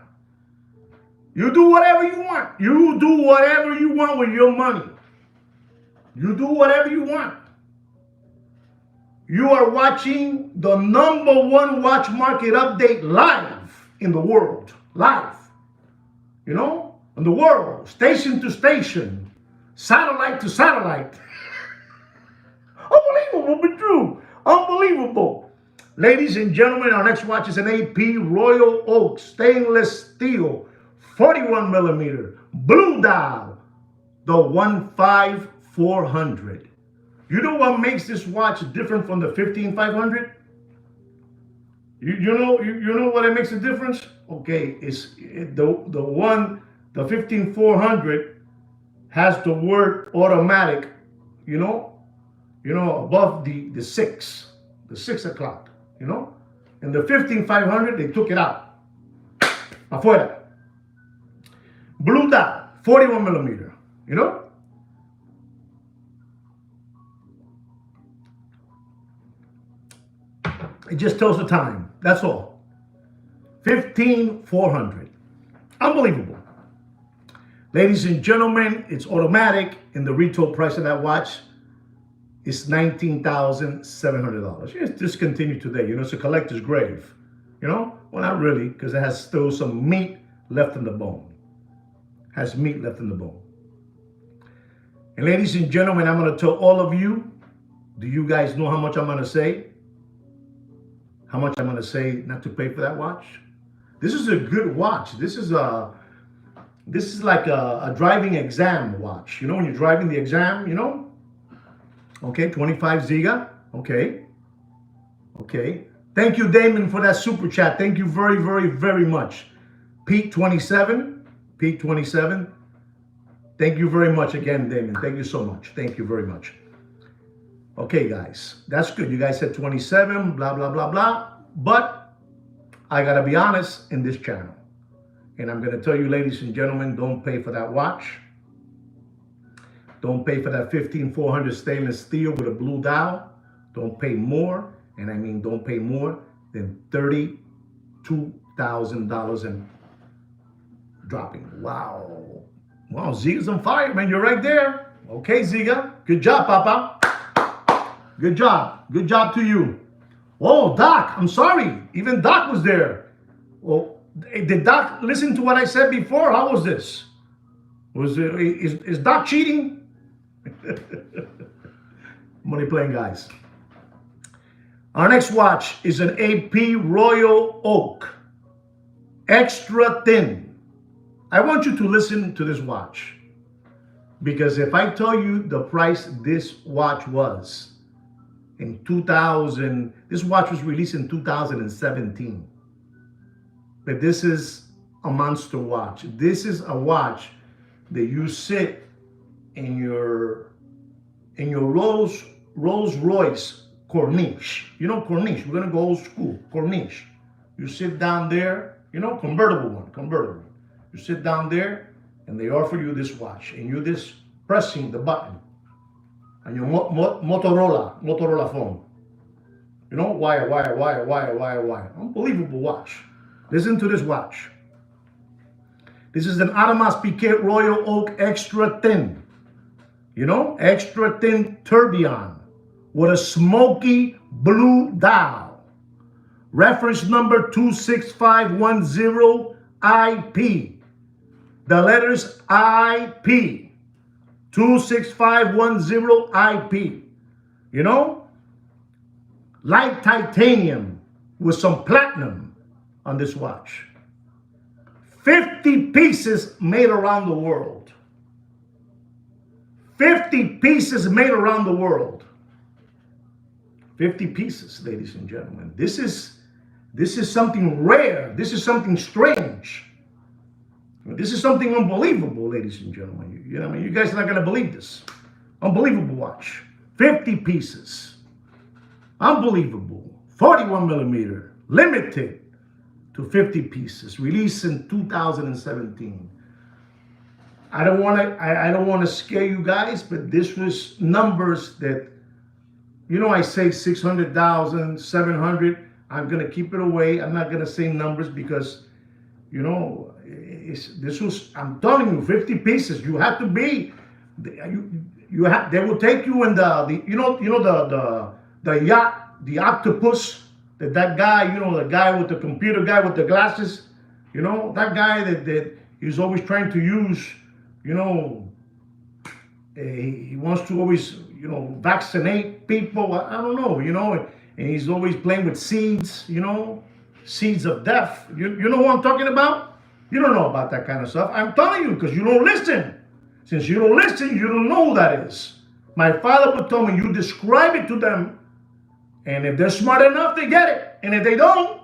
You do whatever you want. You do whatever you want with your money. You do whatever you want. You are watching the #1 watch market update live in the world. Live. In the world. Station to station. Satellite to satellite. Unbelievable, but true. Unbelievable. Ladies and gentlemen, our next watch is an AP Royal Oak stainless steel 41 millimeter blue dial, the 15400. You know what makes this watch different from the 15500? You know what it makes a difference? Okay, the 15400 has the word automatic, you know, above the 6 o'clock, you know, and the 15500 they took it out, afuera, blue dot, 41 millimeter, you know. It just tells the time. That's all. 15400. Unbelievable. Ladies and gentlemen, it's automatic, and the retail price of that watch is $19,700. It's discontinued today. You know, it's a collector's grave. You know, well, not really, because it has still some meat left in the bone. Has meat left in the bone. And ladies and gentlemen, I'm going to tell all of you, do you guys know how much I'm going to say? How much I'm going to say not to pay for that watch? This is a good watch. This is like a driving exam watch. You know, when you're driving the exam, you know? Okay, 25 Ziga. Okay. Okay. Thank you, Damon, for that super chat. Thank you very, very, very much. Pete 27. Pete 27. Thank you very much again, Damon. Thank you so much. Thank you very much. Okay, guys. That's good. You guys said 27, blah, blah, blah, blah. But I got to be honest in this channel. And I'm going to tell you, ladies and gentlemen, don't pay for that watch. Don't pay for that 15400 stainless steel with a blue dial. Don't pay more, and I mean don't pay more than $32,000 and dropping. Wow. Wow, Ziga's on fire, man. You're right there. Okay, Ziga. Good job, Papa. Good job. Good job to you. Oh, Doc, I'm sorry. Even Doc was there. Well, did Doc listen to what I said before? How was this? Is Doc cheating? Money playing, guys. Our next watch is an AP Royal Oak, extra thin. I want you to listen to this watch, because if I tell you the price this watch was in 2000, this watch was released in 2017. But this is a monster watch. This is a watch that you sit in your Rolls Royce Corniche. You know Corniche. We're gonna go old school. Corniche. You sit down there. You know, convertible one. Convertible. You sit down there, and they offer you this watch, and you're just pressing the button on your Motorola phone. You know, wire. Unbelievable watch. Listen to this watch. This is an Audemars Piguet Royal Oak extra thin. You know, extra thin tourbillon with a smoky blue dial. Reference number 26510 IP. The letters IP. 26510 IP. You know, light titanium with some platinum on this watch. 50 pieces made around the world. 50 pieces made around the world. 50 pieces, ladies and gentlemen. This is something rare. This is something strange. This is something unbelievable, ladies and gentlemen. You know, I mean, you guys are not going to believe this. Unbelievable watch. 50 pieces. Unbelievable. 41 millimeter. Limited to 50 pieces. Released in 2017. I don't want to scare you guys, but this was numbers that, you know, I say 600,000, 700. I'm going to keep it away. I'm not going to say numbers because, you know, I'm telling you, 50 pieces. You have to be, you have, they will take you in the yacht, the octopus, that guy, you know, the guy with the computer guy with the glasses, you know, that guy that he's always trying to use, you know, he wants to always, you know, vaccinate people. I don't know, you know, and he's always playing with seeds, you know, seeds of death. You know what I'm talking about? You don't know about that kind of stuff. I'm telling you because you don't listen. Since you don't listen, you don't know who that is. My father would tell me, you describe it to them, and if they're smart enough, they get it. And if they don't,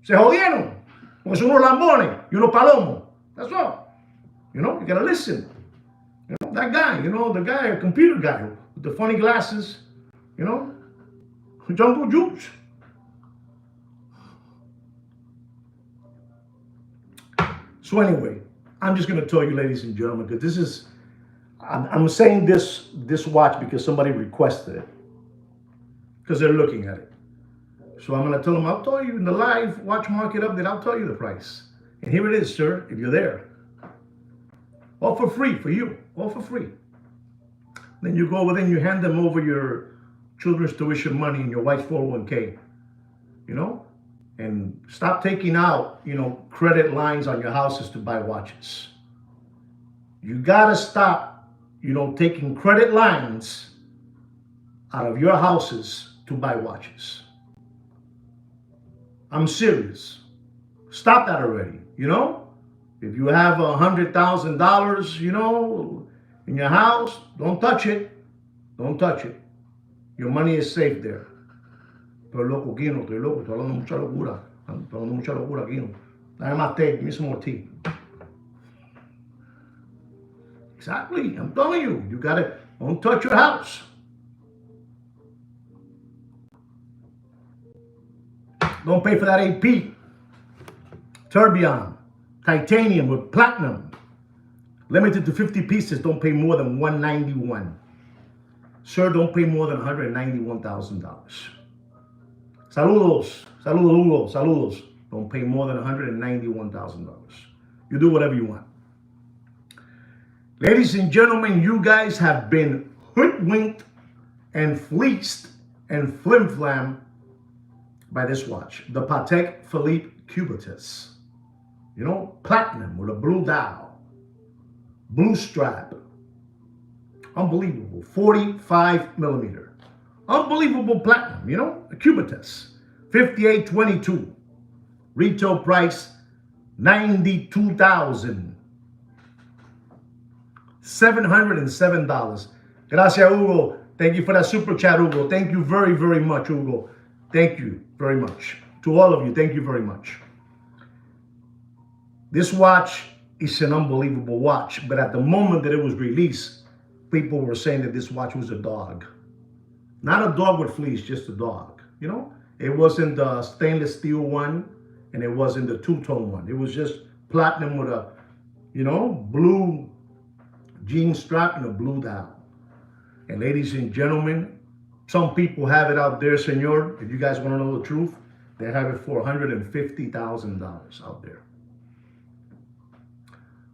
Se jodieron. Porque son unos lambones y unos palomos. That's all. You know, you gotta listen. You know, that guy, the guy, a computer guy with the funny glasses, Jungle Juice. So anyway, I'm just gonna tell you, ladies and gentlemen, because this is, I'm saying this watch because somebody requested it, because they're looking at it. So I'm gonna tell them, I'll tell you in the live watch market update, I'll tell you the price. And here it is, sir, if you're there. All for free for you, all for free. Then you go over there and you hand them over your children's tuition money and your wife's 401k, and stop taking out, credit lines on your houses to buy watches. You gotta stop, taking credit lines out of your houses to buy watches. I'm serious. Stop that already, If you have $100,000, in your house, don't touch it. Don't touch it. Your money is safe there. Estoy loco, Kino, estoy loco. Estoy hablando mucha locura. Estoy hablando mucha locura, Kino. Dame más té. Give me some more tea. Exactly. I'm telling you. You gotta, don't touch your house. Don't pay for that AP. Tourbillon. Titanium with platinum. Limited to 50 pieces. Don't pay more than $191. Sir, don't pay more than $191,000. Saludos. Saludos, Hugo. Saludos. Don't pay more than $191,000. You do whatever you want. Ladies and gentlemen, you guys have been hoodwinked and fleeced and flim-flam by this watch. The Patek Philippe Cubitus. Platinum with a blue dial. Blue strap. Unbelievable. 45 millimeter. Unbelievable platinum, a Cubitus. 5822. Retail price $92,707. Gracias, Hugo. Thank you for that super chat, Hugo. Thank you very, very much, Hugo. Thank you very much. To all of you, thank you very much. This watch is an unbelievable watch, but at the moment that it was released, people were saying that this watch was a dog. Not a dog with fleece, just a dog. It wasn't the stainless steel one, and it wasn't the two-tone one. It was just platinum with a, blue jean strap and a blue dial. And ladies and gentlemen, some people have it out there, senor. If you guys want to know the truth, they have it for $150,000 out there.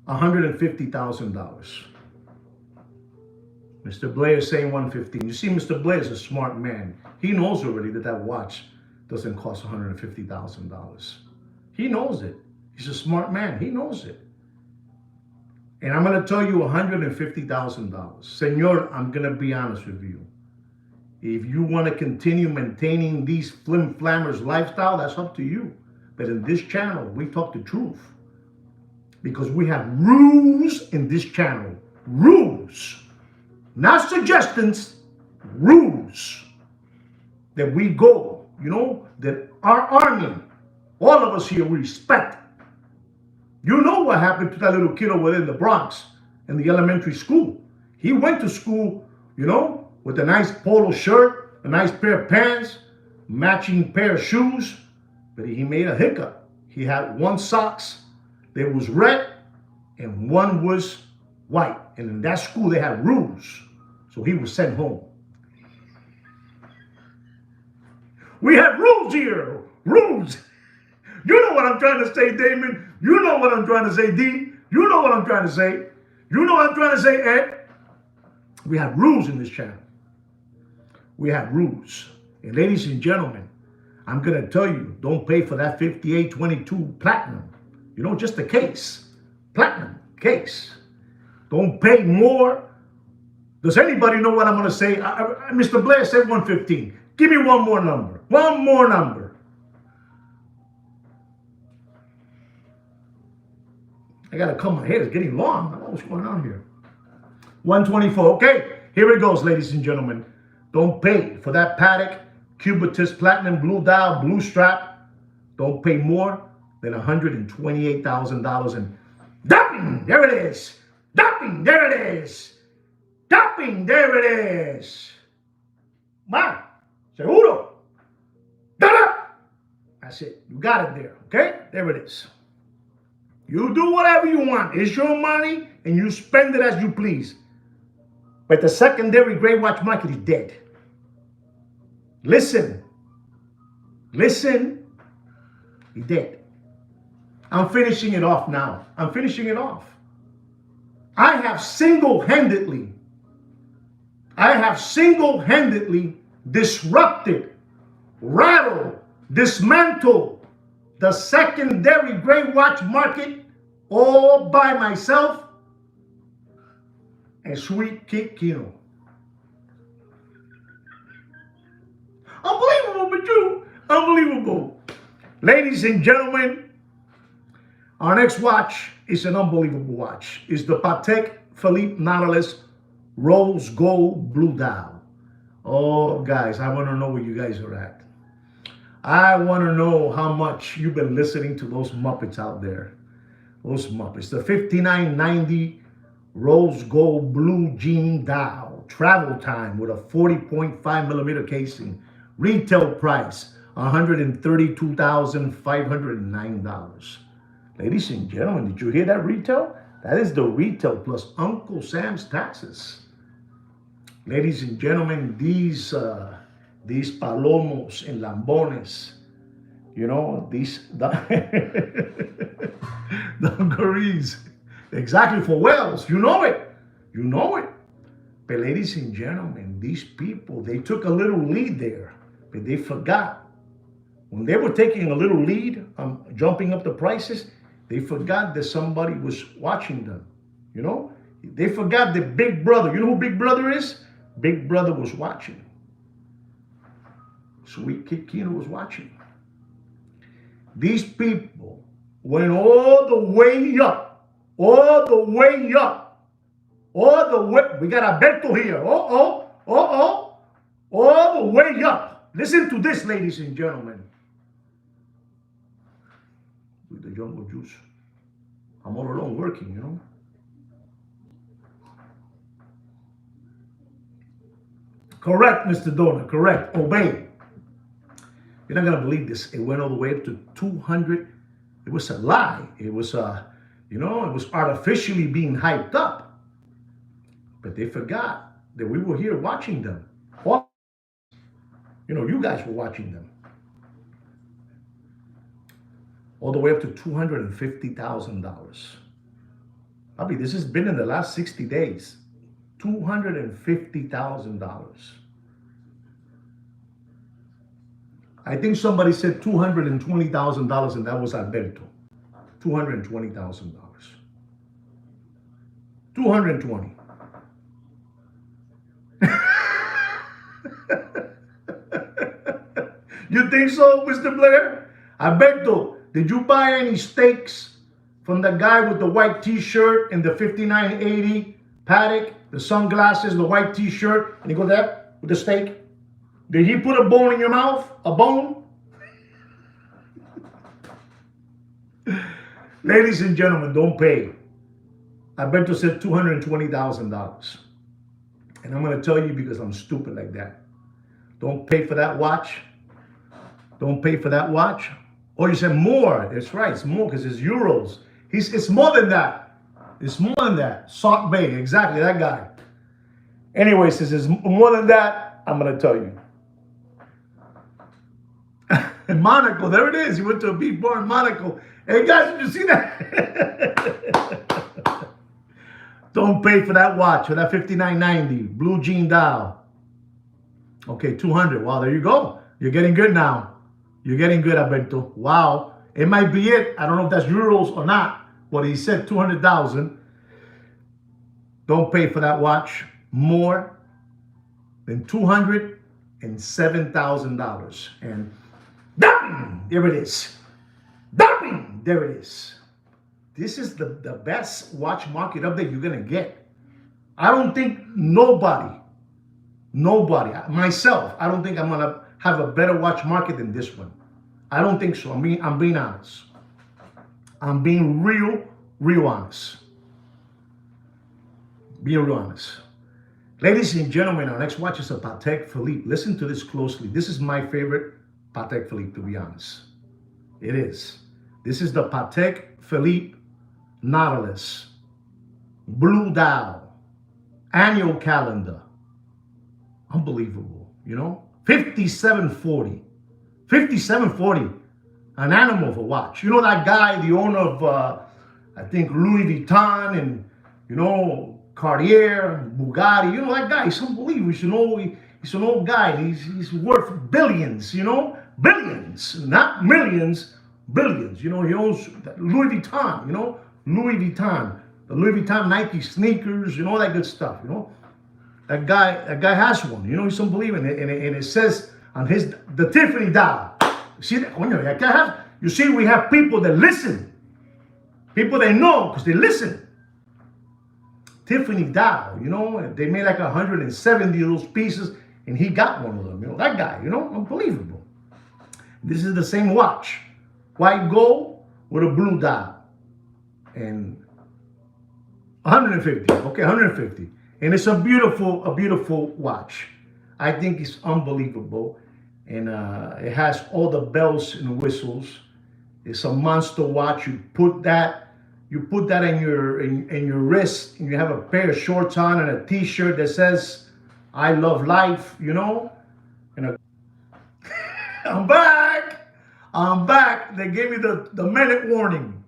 $150,000. Mr. Blair is saying 115. You see, Mr. Blair is a smart man. He knows already that that watch doesn't cost $150,000. He knows it. He's a smart man. He knows it. And I'm going to tell you $150,000. Senor, I'm going to be honest with you. If you want to continue maintaining these flim-flammers lifestyle, that's up to you. But in this channel, we talk the truth. Because we have rules in this channel. Rules. Not suggestions. Rules. That we go, that our army, all of us here, we respect. You know what happened to that little kid over there in the Bronx, in the elementary school. He went to school, with a nice polo shirt, a nice pair of pants, matching pair of shoes, but he made a hiccup. He had one socks that was red and one was white. And in that school, they had rules. So he was sent home. We have rules here. Rules. You know what I'm trying to say, Damon. You know what I'm trying to say, D. You know what I'm trying to say. You know what I'm trying to say, Ed. We have rules in this channel. We have rules. And ladies and gentlemen, I'm going to tell you, don't pay for that 5822 platinum. Just the case. Platinum case. Don't pay more. Does anybody know what I'm going to say? Mr. Blair said 115. Give me one more number. One more number. I got to cut my hair. It's getting long. I don't know what's going on here. 124. Okay. Here it goes, ladies and gentlemen. Don't pay for that Patek Cubitus Platinum blue dial, blue strap, Don't pay more than $128,000 in dumping. There it is. Dumping. There it is. Dumping. There it is. Ma, seguro. That's it. You got it there. Okay? There it is. You do whatever you want. It's your money and you spend it as you please. But the secondary gray watch market is dead. Listen. Listen. He's dead. I'm finishing it off now. I'm finishing it off. I have single-handedly disrupted, rattled, dismantled the secondary gray watch market all by myself and Sweet Kid Kino. Unbelievable, but true. Unbelievable. Ladies and gentlemen, our next watch is an unbelievable watch. It's the Patek Philippe Nautilus Rose Gold Blue Dial. Oh, guys, I want to know where you guys are at. I want to know how much you've been listening to those Muppets out there. Those Muppets. The 5990 Rose Gold Blue Jean Dial. Travel time with a 40.5 millimeter casing. Retail price, $132,509. Ladies and gentlemen, did you hear that retail? That is the retail plus Uncle Sam's taxes. Ladies and gentlemen, these palomos and lambones, you know, these dungarees, exactly for whales. You know it. You know it. But ladies and gentlemen, these people, they took a little lead there, but they forgot. When they were taking a little lead, jumping up the prices, they forgot that somebody was watching them. You know, they forgot that Big Brother. You know who Big Brother is? Big Brother was watching. Sweet Kid Kino was watching. These people went all the way up. All the way up. All the way. We got Alberto here. All the way up. Listen to this, ladies and gentlemen. With the jungle juice. I'm all alone working, you know. Correct, Mr. Donor. Correct. Obey. You're not going to believe this. It went all the way up to 200. It was a lie. It was, you know, it was artificially being hyped up. But they forgot that we were here watching them. You know, you guys were watching them. All the way up to $250,000. I mean, this has been in the last 60 days. $250,000. I think somebody said $220,000, and that was Alberto. $220,000. 220. You think so, Mr. Blair? Alberto, did you buy any steaks from the guy with the white t-shirt and the 5980 Patek, the sunglasses, the white t-shirt, and you go there with the steak? Did he put a bone in your mouth? A bone? Ladies and gentlemen, don't pay. Alberto said $220,000. And I'm going to tell you because I'm stupid like that. Don't pay for that watch. Don't pay for that watch. Oh, you said more. That's right. It's more because it's euros. It's more than that. It's more than that. Salt Bay. Exactly. That guy. Anyway, since it's more than that, I'm going to tell you. In Monaco. There it is. He went to a beach bar in Monaco. Hey, guys, did you see that? Don't pay for that watch, for that 5990 blue jean dial. Okay, 200. Wow, there you go. You're getting good now. You're getting good, Alberto. Wow. It might be it. I don't know if that's euros or not, but he said 200,000. Don't pay for that watch more than $207,000. And there it is. There it is. This is the best watch market update you're going to get. I don't think nobody, myself, I don't think I'm going to have a better watch market than this one. I don't think so. I'm being honest. I'm being real honest. Being real honest. Ladies and gentlemen, our next watch is a Patek Philippe. Listen to this closely. This is my favorite Patek Philippe, to be honest. It is. This is the Patek Philippe Nautilus Blue Dial Annual Calendar. Unbelievable, you know? 5740. 5740. An animal of a watch. You know that guy, the owner of, I think, Louis Vuitton and, you know, Cartier, Bugatti. You know that guy. He's unbelievable. He's an old guy. He's worth billions, you know? Billions. Not millions, billions. You know, he owns Louis Vuitton, you know? Louis Vuitton. The Louis Vuitton Nike sneakers, you know, all that good stuff, you know? That guy has one. You know, he's unbelievable. And it says on the Tiffany dial. See that? You see, we have people that listen. People that know because they listen. Tiffany dial, you know, they made like 170 of those pieces, and he got one of them. You know, that guy, you know, unbelievable. This is the same watch. White gold with a blue dial. And 150, okay, 150. And it's a beautiful watch. I think it's unbelievable. And it has all the bells and whistles. It's a monster watch. You put that in your wrist, and you have a pair of shorts on and a T-shirt that says "I love life," you know. And I'm back. They gave me the minute warning.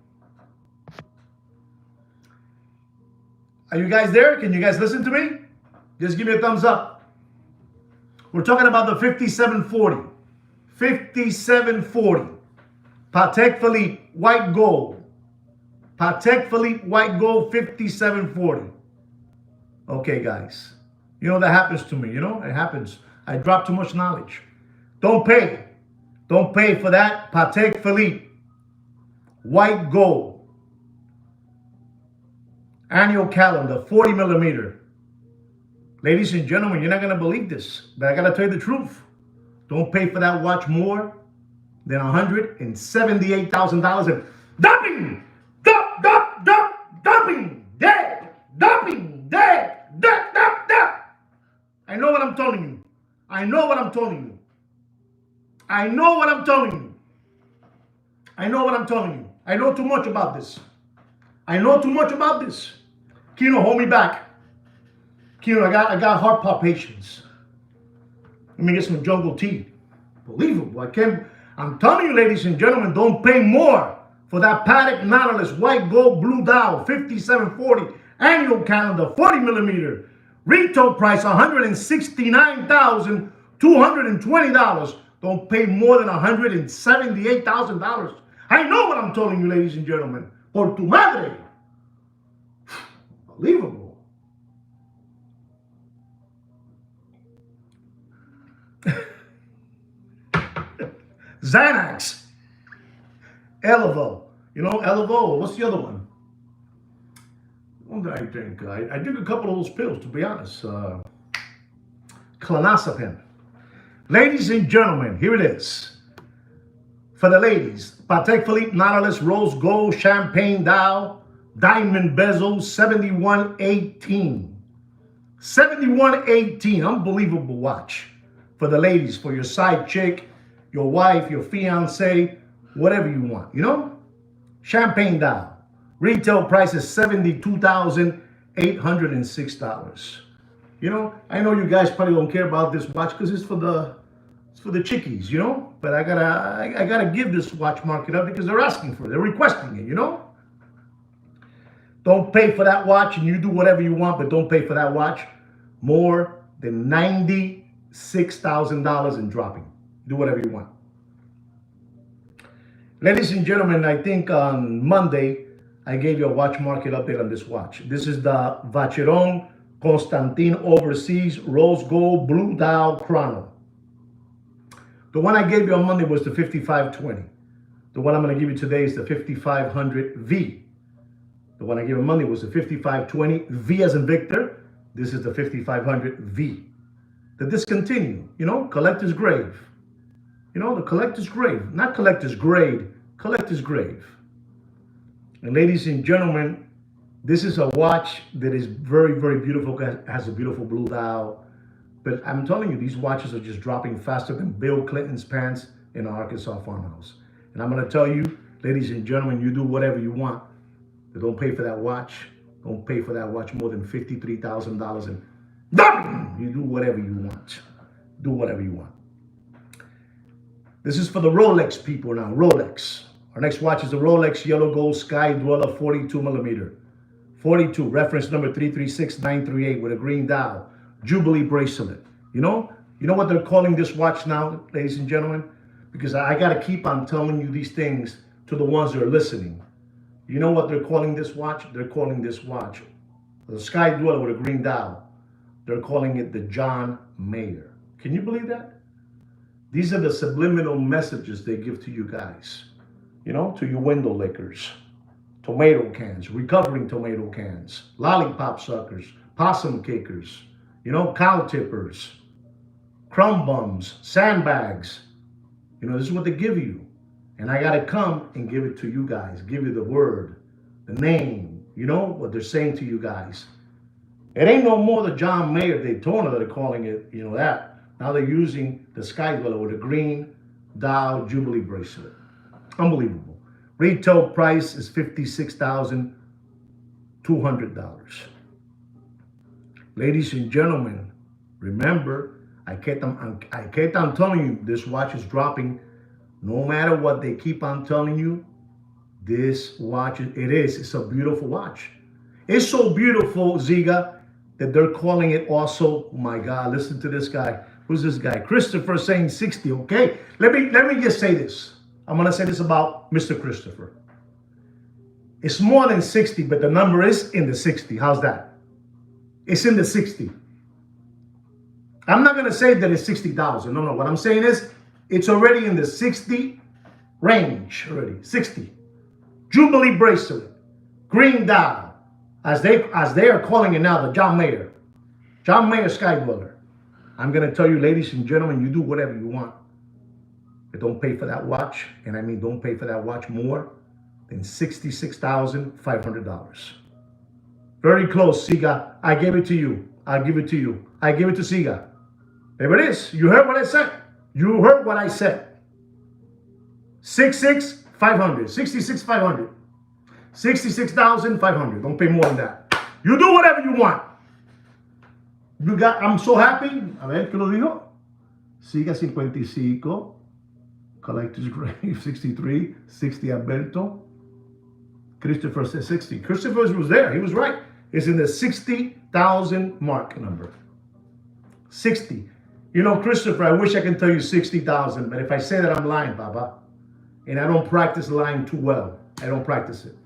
Are you guys there? Can you guys listen to me? Just give me a thumbs up. We're talking about the 5740. 5740. Patek Philippe white gold. Patek Philippe white gold 5740. Okay, guys. You know that happens to me, you know? It happens. I drop too much knowledge. Don't pay. Don't pay for that Patek Philippe white gold annual calendar 40 millimeter. Ladies and gentlemen, you're not going to believe this, but I got to tell you the truth. Don't pay for that watch more than $178,000 and dumping, dumping, dead. I know what I'm telling you. I know what I'm telling you. I know too much about this. Kino, hold me back. Kino, I got heart palpitations. Let me get some jungle tea. Believable. I'm telling you, ladies and gentlemen, don't pay more for that Patek Nautilus white gold blue dial 5740 annual calendar 40 millimeter. Retail price $169,220. Don't pay more than $178,000. I know what I'm telling you, ladies and gentlemen. Por tu madre. Unbelievable. Xanax. Elevo. You know, Elevo. What's the other one? What did I drink? I drink a couple of those pills, to be honest. Clonazepam. Ladies and gentlemen, here it is. For the ladies, Patek Philippe Nautilus Rose Gold Champagne Dial, Diamond Bezel, 7118. 7118, unbelievable watch. For the ladies, for your side chick, your wife, your fiance, whatever you want, you know? Champagne Dial. Retail price is $72,806. You know, I know you guys probably don't care about this watch because it's for the chickies, you know? But I gotta give this watch market up because they're asking for it. They're requesting it, you know? Don't pay for that watch, and you do whatever you want, but don't pay for that watch more than $96,000 and dropping. Do whatever you want. Ladies and gentlemen, I think on Monday, I gave you a watch market update on this watch. This is the Vacheron Constantin Overseas Rose Gold Blue Dial Chrono. The one I gave you on Monday was the 5520. The one I'm going to give you today is the 5500V. The one I gave you on Monday was the 5520, V as in Victor. This is the 5500V. The discontinued, you know, collector's grade. You know, the collector's grave. Not collector's grade, collector's grave. And ladies and gentlemen, this is a watch that is very, very beautiful. Has a beautiful blue dial. But I'm telling you, these watches are just dropping faster than Bill Clinton's pants in an Arkansas farmhouse. And I'm going to tell you, ladies and gentlemen, you do whatever you want. But don't pay for that watch. Don't pay for that watch more than $53,000. And you do whatever you want. Do whatever you want. This is for the Rolex people now. Rolex. Our next watch is the Rolex Yellow Gold Sky Dweller 42 millimeter. 42, reference number 336938 with a green dial. Jubilee bracelet. You know what they're calling this watch now, ladies and gentlemen? Because I got to keep on telling you these things to the ones that are listening. You know what they're calling this watch? They're calling this watch the Sky Dweller with a green dial. They're calling it the John Mayer. Can you believe that? These are the subliminal messages they give to you guys. You know, to your window lickers, tomato cans, recovering tomato cans, lollipop suckers, possum kickers, you know, cow tippers, crumb bums, sandbags. You know, this is what they give you. And I got to come and give it to you guys, give you the word, the name, you know, what they're saying to you guys. It ain't no more the John Mayer Daytona that they're calling it, you know that. Now they're using the Sky Dweller with a green dial Jubilee bracelet. Unbelievable. Retail price is $56,200. Ladies and gentlemen, remember, I kept on telling you this watch is dropping. No matter what they keep on telling you, this watch, it's a beautiful watch. It's so beautiful, Ziga, that they're calling it also, oh my God, listen to this guy. Who's this guy? Christopher saying 60, okay? Let me just say this. I'm going to say this about Mr. Christopher. It's more than 60, but the number is in the 60. How's that? It's in the 60. I'm not going to say that it's 60,000. No. What I'm saying is it's already in the 60 range already. 60. Jubilee bracelet. Green dial. As they are calling it now, the John Mayer. John Mayer Sky Dweller. I'm going to tell you, ladies and gentlemen, you do whatever you want. But don't pay for that watch. And I mean, don't pay for that watch more than $66,500. Very close, Siga. I gave it to you. I give it to you. I give it to Siga. There it is. You heard what I said. You heard what I said. 66,500. 66,500. 66,500. Don't pay more than that. You do whatever you want. You got, I'm so happy. A ver, ¿qué lo dijo? Siga 55. Collector's Grave 63. 60 Alberto. Christopher says 60. Christopher was there. He was right. It's in the 60,000 mark number. 60. You know, Christopher, I wish I can tell you 60,000, but if I say that, I'm lying, Papa. And I don't practice lying too well. I don't practice it.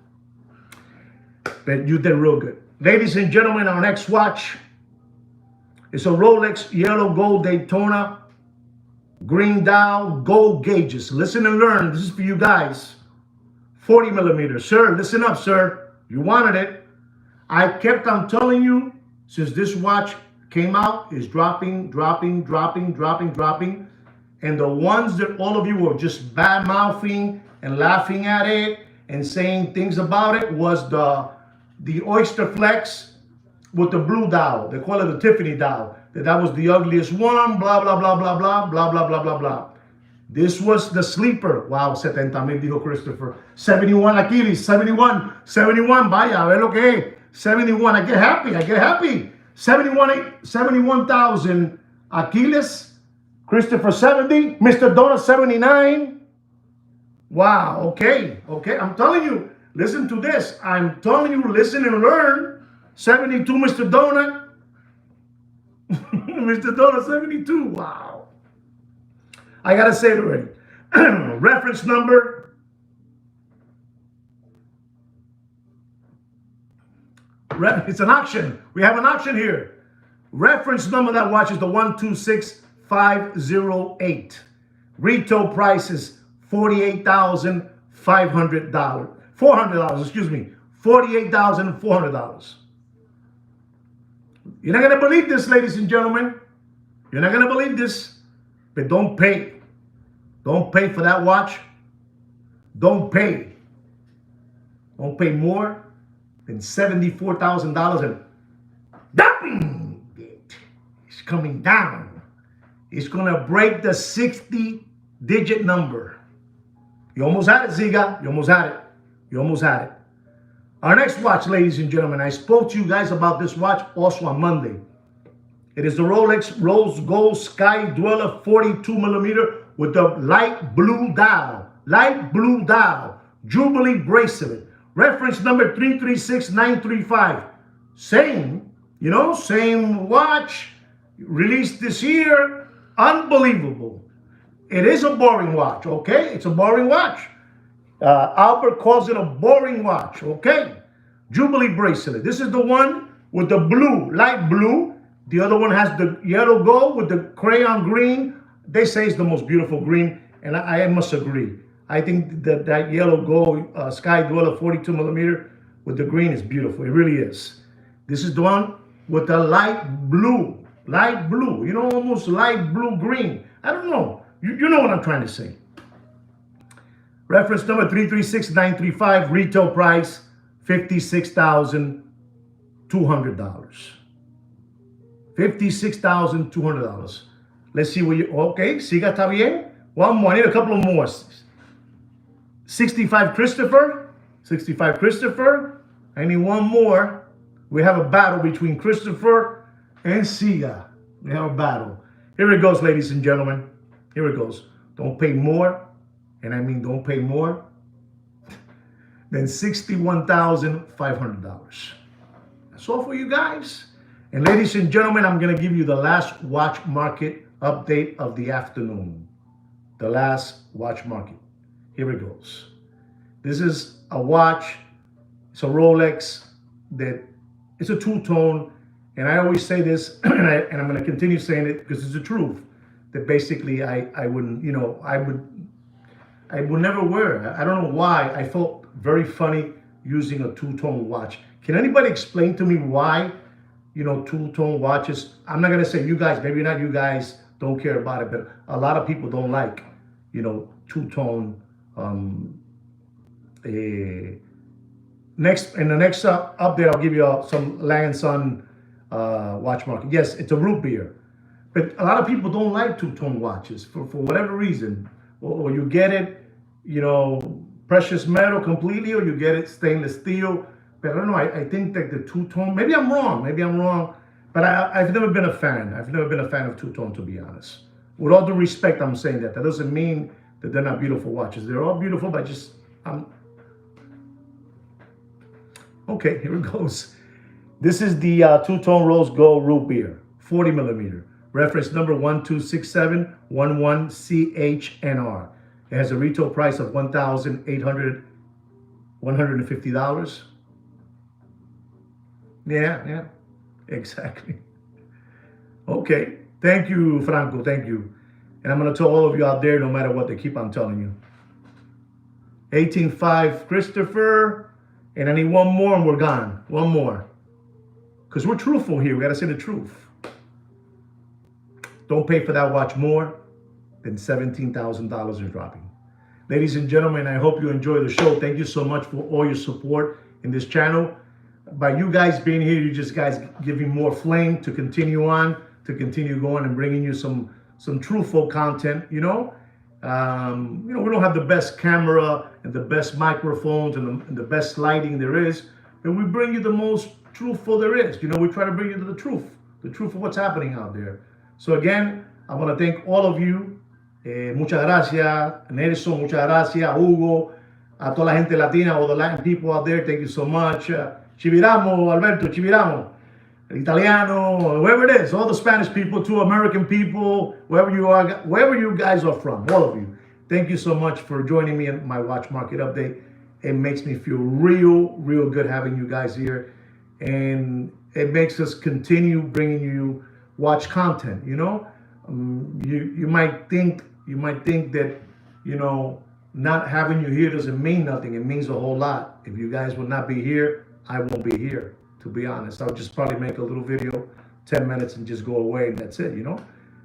But you did real good. Ladies and gentlemen, our next watch is a Rolex Yellow Gold Daytona. Green dial, gold gauges. Listen and learn. This is for you guys. 40 millimeters. Sir, listen up, sir. You wanted it. I kept on telling you since this watch came out is dropping. And the ones that all of you were just bad-mouthing and laughing at it and saying things about it was the Oyster Flex with the blue dial. They call it the Tiffany dial. That was the ugliest one, blah, blah, blah, blah, blah, blah, blah, blah, blah, blah. This was the sleeper. Wow, 70,000, dijo Christopher. 71 Achilles, 71, vaya, a ver lo que es. 71, I get happy. 71,000 Achilles. Christopher 70, Mr. Donut 79. Wow, okay. I'm telling you, listen to this. I'm telling you, listen and learn. 72, Mr. Donut. Mr. Donut 72, wow. I gotta say it already. Reference number. It's an auction. We have an auction here. Reference number of that watch is the 126508. Retail price is $48,500. $400, excuse me. $48,400. You're not going to believe this, ladies and gentlemen. You're not going to believe this. But don't pay Don't pay for that watch. Don't pay. Don't pay more than $74,000 and dumping it. It's coming down. It's going to break the 60-digit number. You almost had it, Ziga. You almost had it. You almost had it. Our next watch, ladies and gentlemen, I spoke to you guys about this watch also on Monday. It is the Rolex Rose Gold Sky Dweller 42 millimeter with the light blue dial. Light blue dial. Jubilee bracelet. Reference number 336935. Same, same watch. Released this year. Unbelievable. It is a boring watch, okay? It's a boring watch. Albert calls it a boring watch, okay? Jubilee bracelet. This is the one with the blue, light blue. The other one has the yellow gold with the crayon green. They say it's the most beautiful green, and I must agree. I think that yellow gold Sky Dweller 42 millimeter with the green is beautiful. It really is. This is the one with the light blue, almost light blue green. I don't know. You know what I'm trying to say. Reference number 336935, retail price $56,200. $56,200. Let's see what you, okay, siga está bien. One more, I need a couple of more. 65 Christopher, I need one more. We have a battle between Christopher and Siga. We have a battle. Here it goes, ladies and gentlemen. Here it goes. Don't pay more, and I mean don't pay more than $61,500. That's all for you guys. And ladies and gentlemen, I'm going to give you the last watch market update of the afternoon. The last watch market. Here it goes. This is a watch. It's a Rolex that it's a two-tone. And I always say this, and I'm going to continue saying it because it's the truth. That basically I wouldn't, I would never wear it. I don't know why. I felt very funny using a two-tone watch. Can anybody explain to me why, two-tone watches? I'm not going to say you guys, maybe not you guys don't care about it, but a lot of people don't like, two-tone. Next update, I'll give you some Lang & Son watch market. Yes, it's a root beer. But a lot of people don't like two-tone watches for whatever reason. Or you get it, precious metal completely, or you get it stainless steel. But I don't know, I think that the two-tone, maybe I'm wrong. But I've never been a fan. I've never been a fan of two-tone, to be honest. With all due respect, I'm saying that. That doesn't mean that they're not beautiful watches. They're all beautiful, but okay, here it goes. This is the two-tone rose gold root beer, 40 millimeter. Reference number 126711CHNR. It has a retail price of $150. Yeah, exactly. Okay, thank you, Franco, thank you. And I'm going to tell all of you out there, no matter what, they keep on telling you. 18.5 Christopher, and I need one more and we're gone. One more. Because we're truthful here, we got to say the truth. Don't pay for that watch more than $17,000 is dropping. Ladies and gentlemen, I hope you enjoy the show. Thank you so much for all your support in this channel. By you guys being here, you just guys giving more flame to continue on, to continue going and bringing you some truthful content, we don't have the best camera and the best microphones and the best lighting there is, but we bring you the most truthful there is. We try to bring you to the truth of what's happening out there. So again, I want to thank all of you. Muchas gracias, Nelson. Muchas gracias, Hugo. A toda la gente latina, all the Latin people out there, thank you so much. Chiviramo, Alberto, Chiviramo. Italiano, wherever it is, all the Spanish people, too, American people, wherever you are, wherever you guys are from, all of you. Thank you so much for joining me in my watch market update. It makes me feel real good having you guys here. And it makes us continue bringing you watch content, you might think that, not having you here doesn't mean nothing. It means a whole lot. If you guys would not be here, I won't be here, to be honest. I'll just probably make a little video, 10 minutes and just go away and that's it,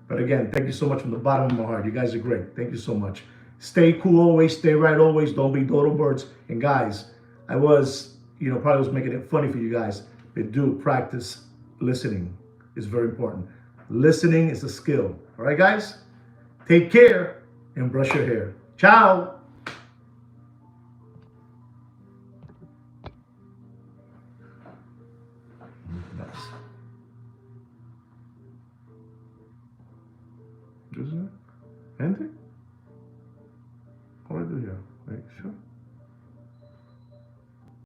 But again, thank you so much from the bottom of my heart. You guys are great. Thank you so much. Stay cool always. Stay right always. Don't be dodo birds. And guys, I was, probably was making it funny for you guys, but do practice listening. It's very important. Listening is a skill. All right, guys? Take care and brush your hair. Ciao. Nice. Is it?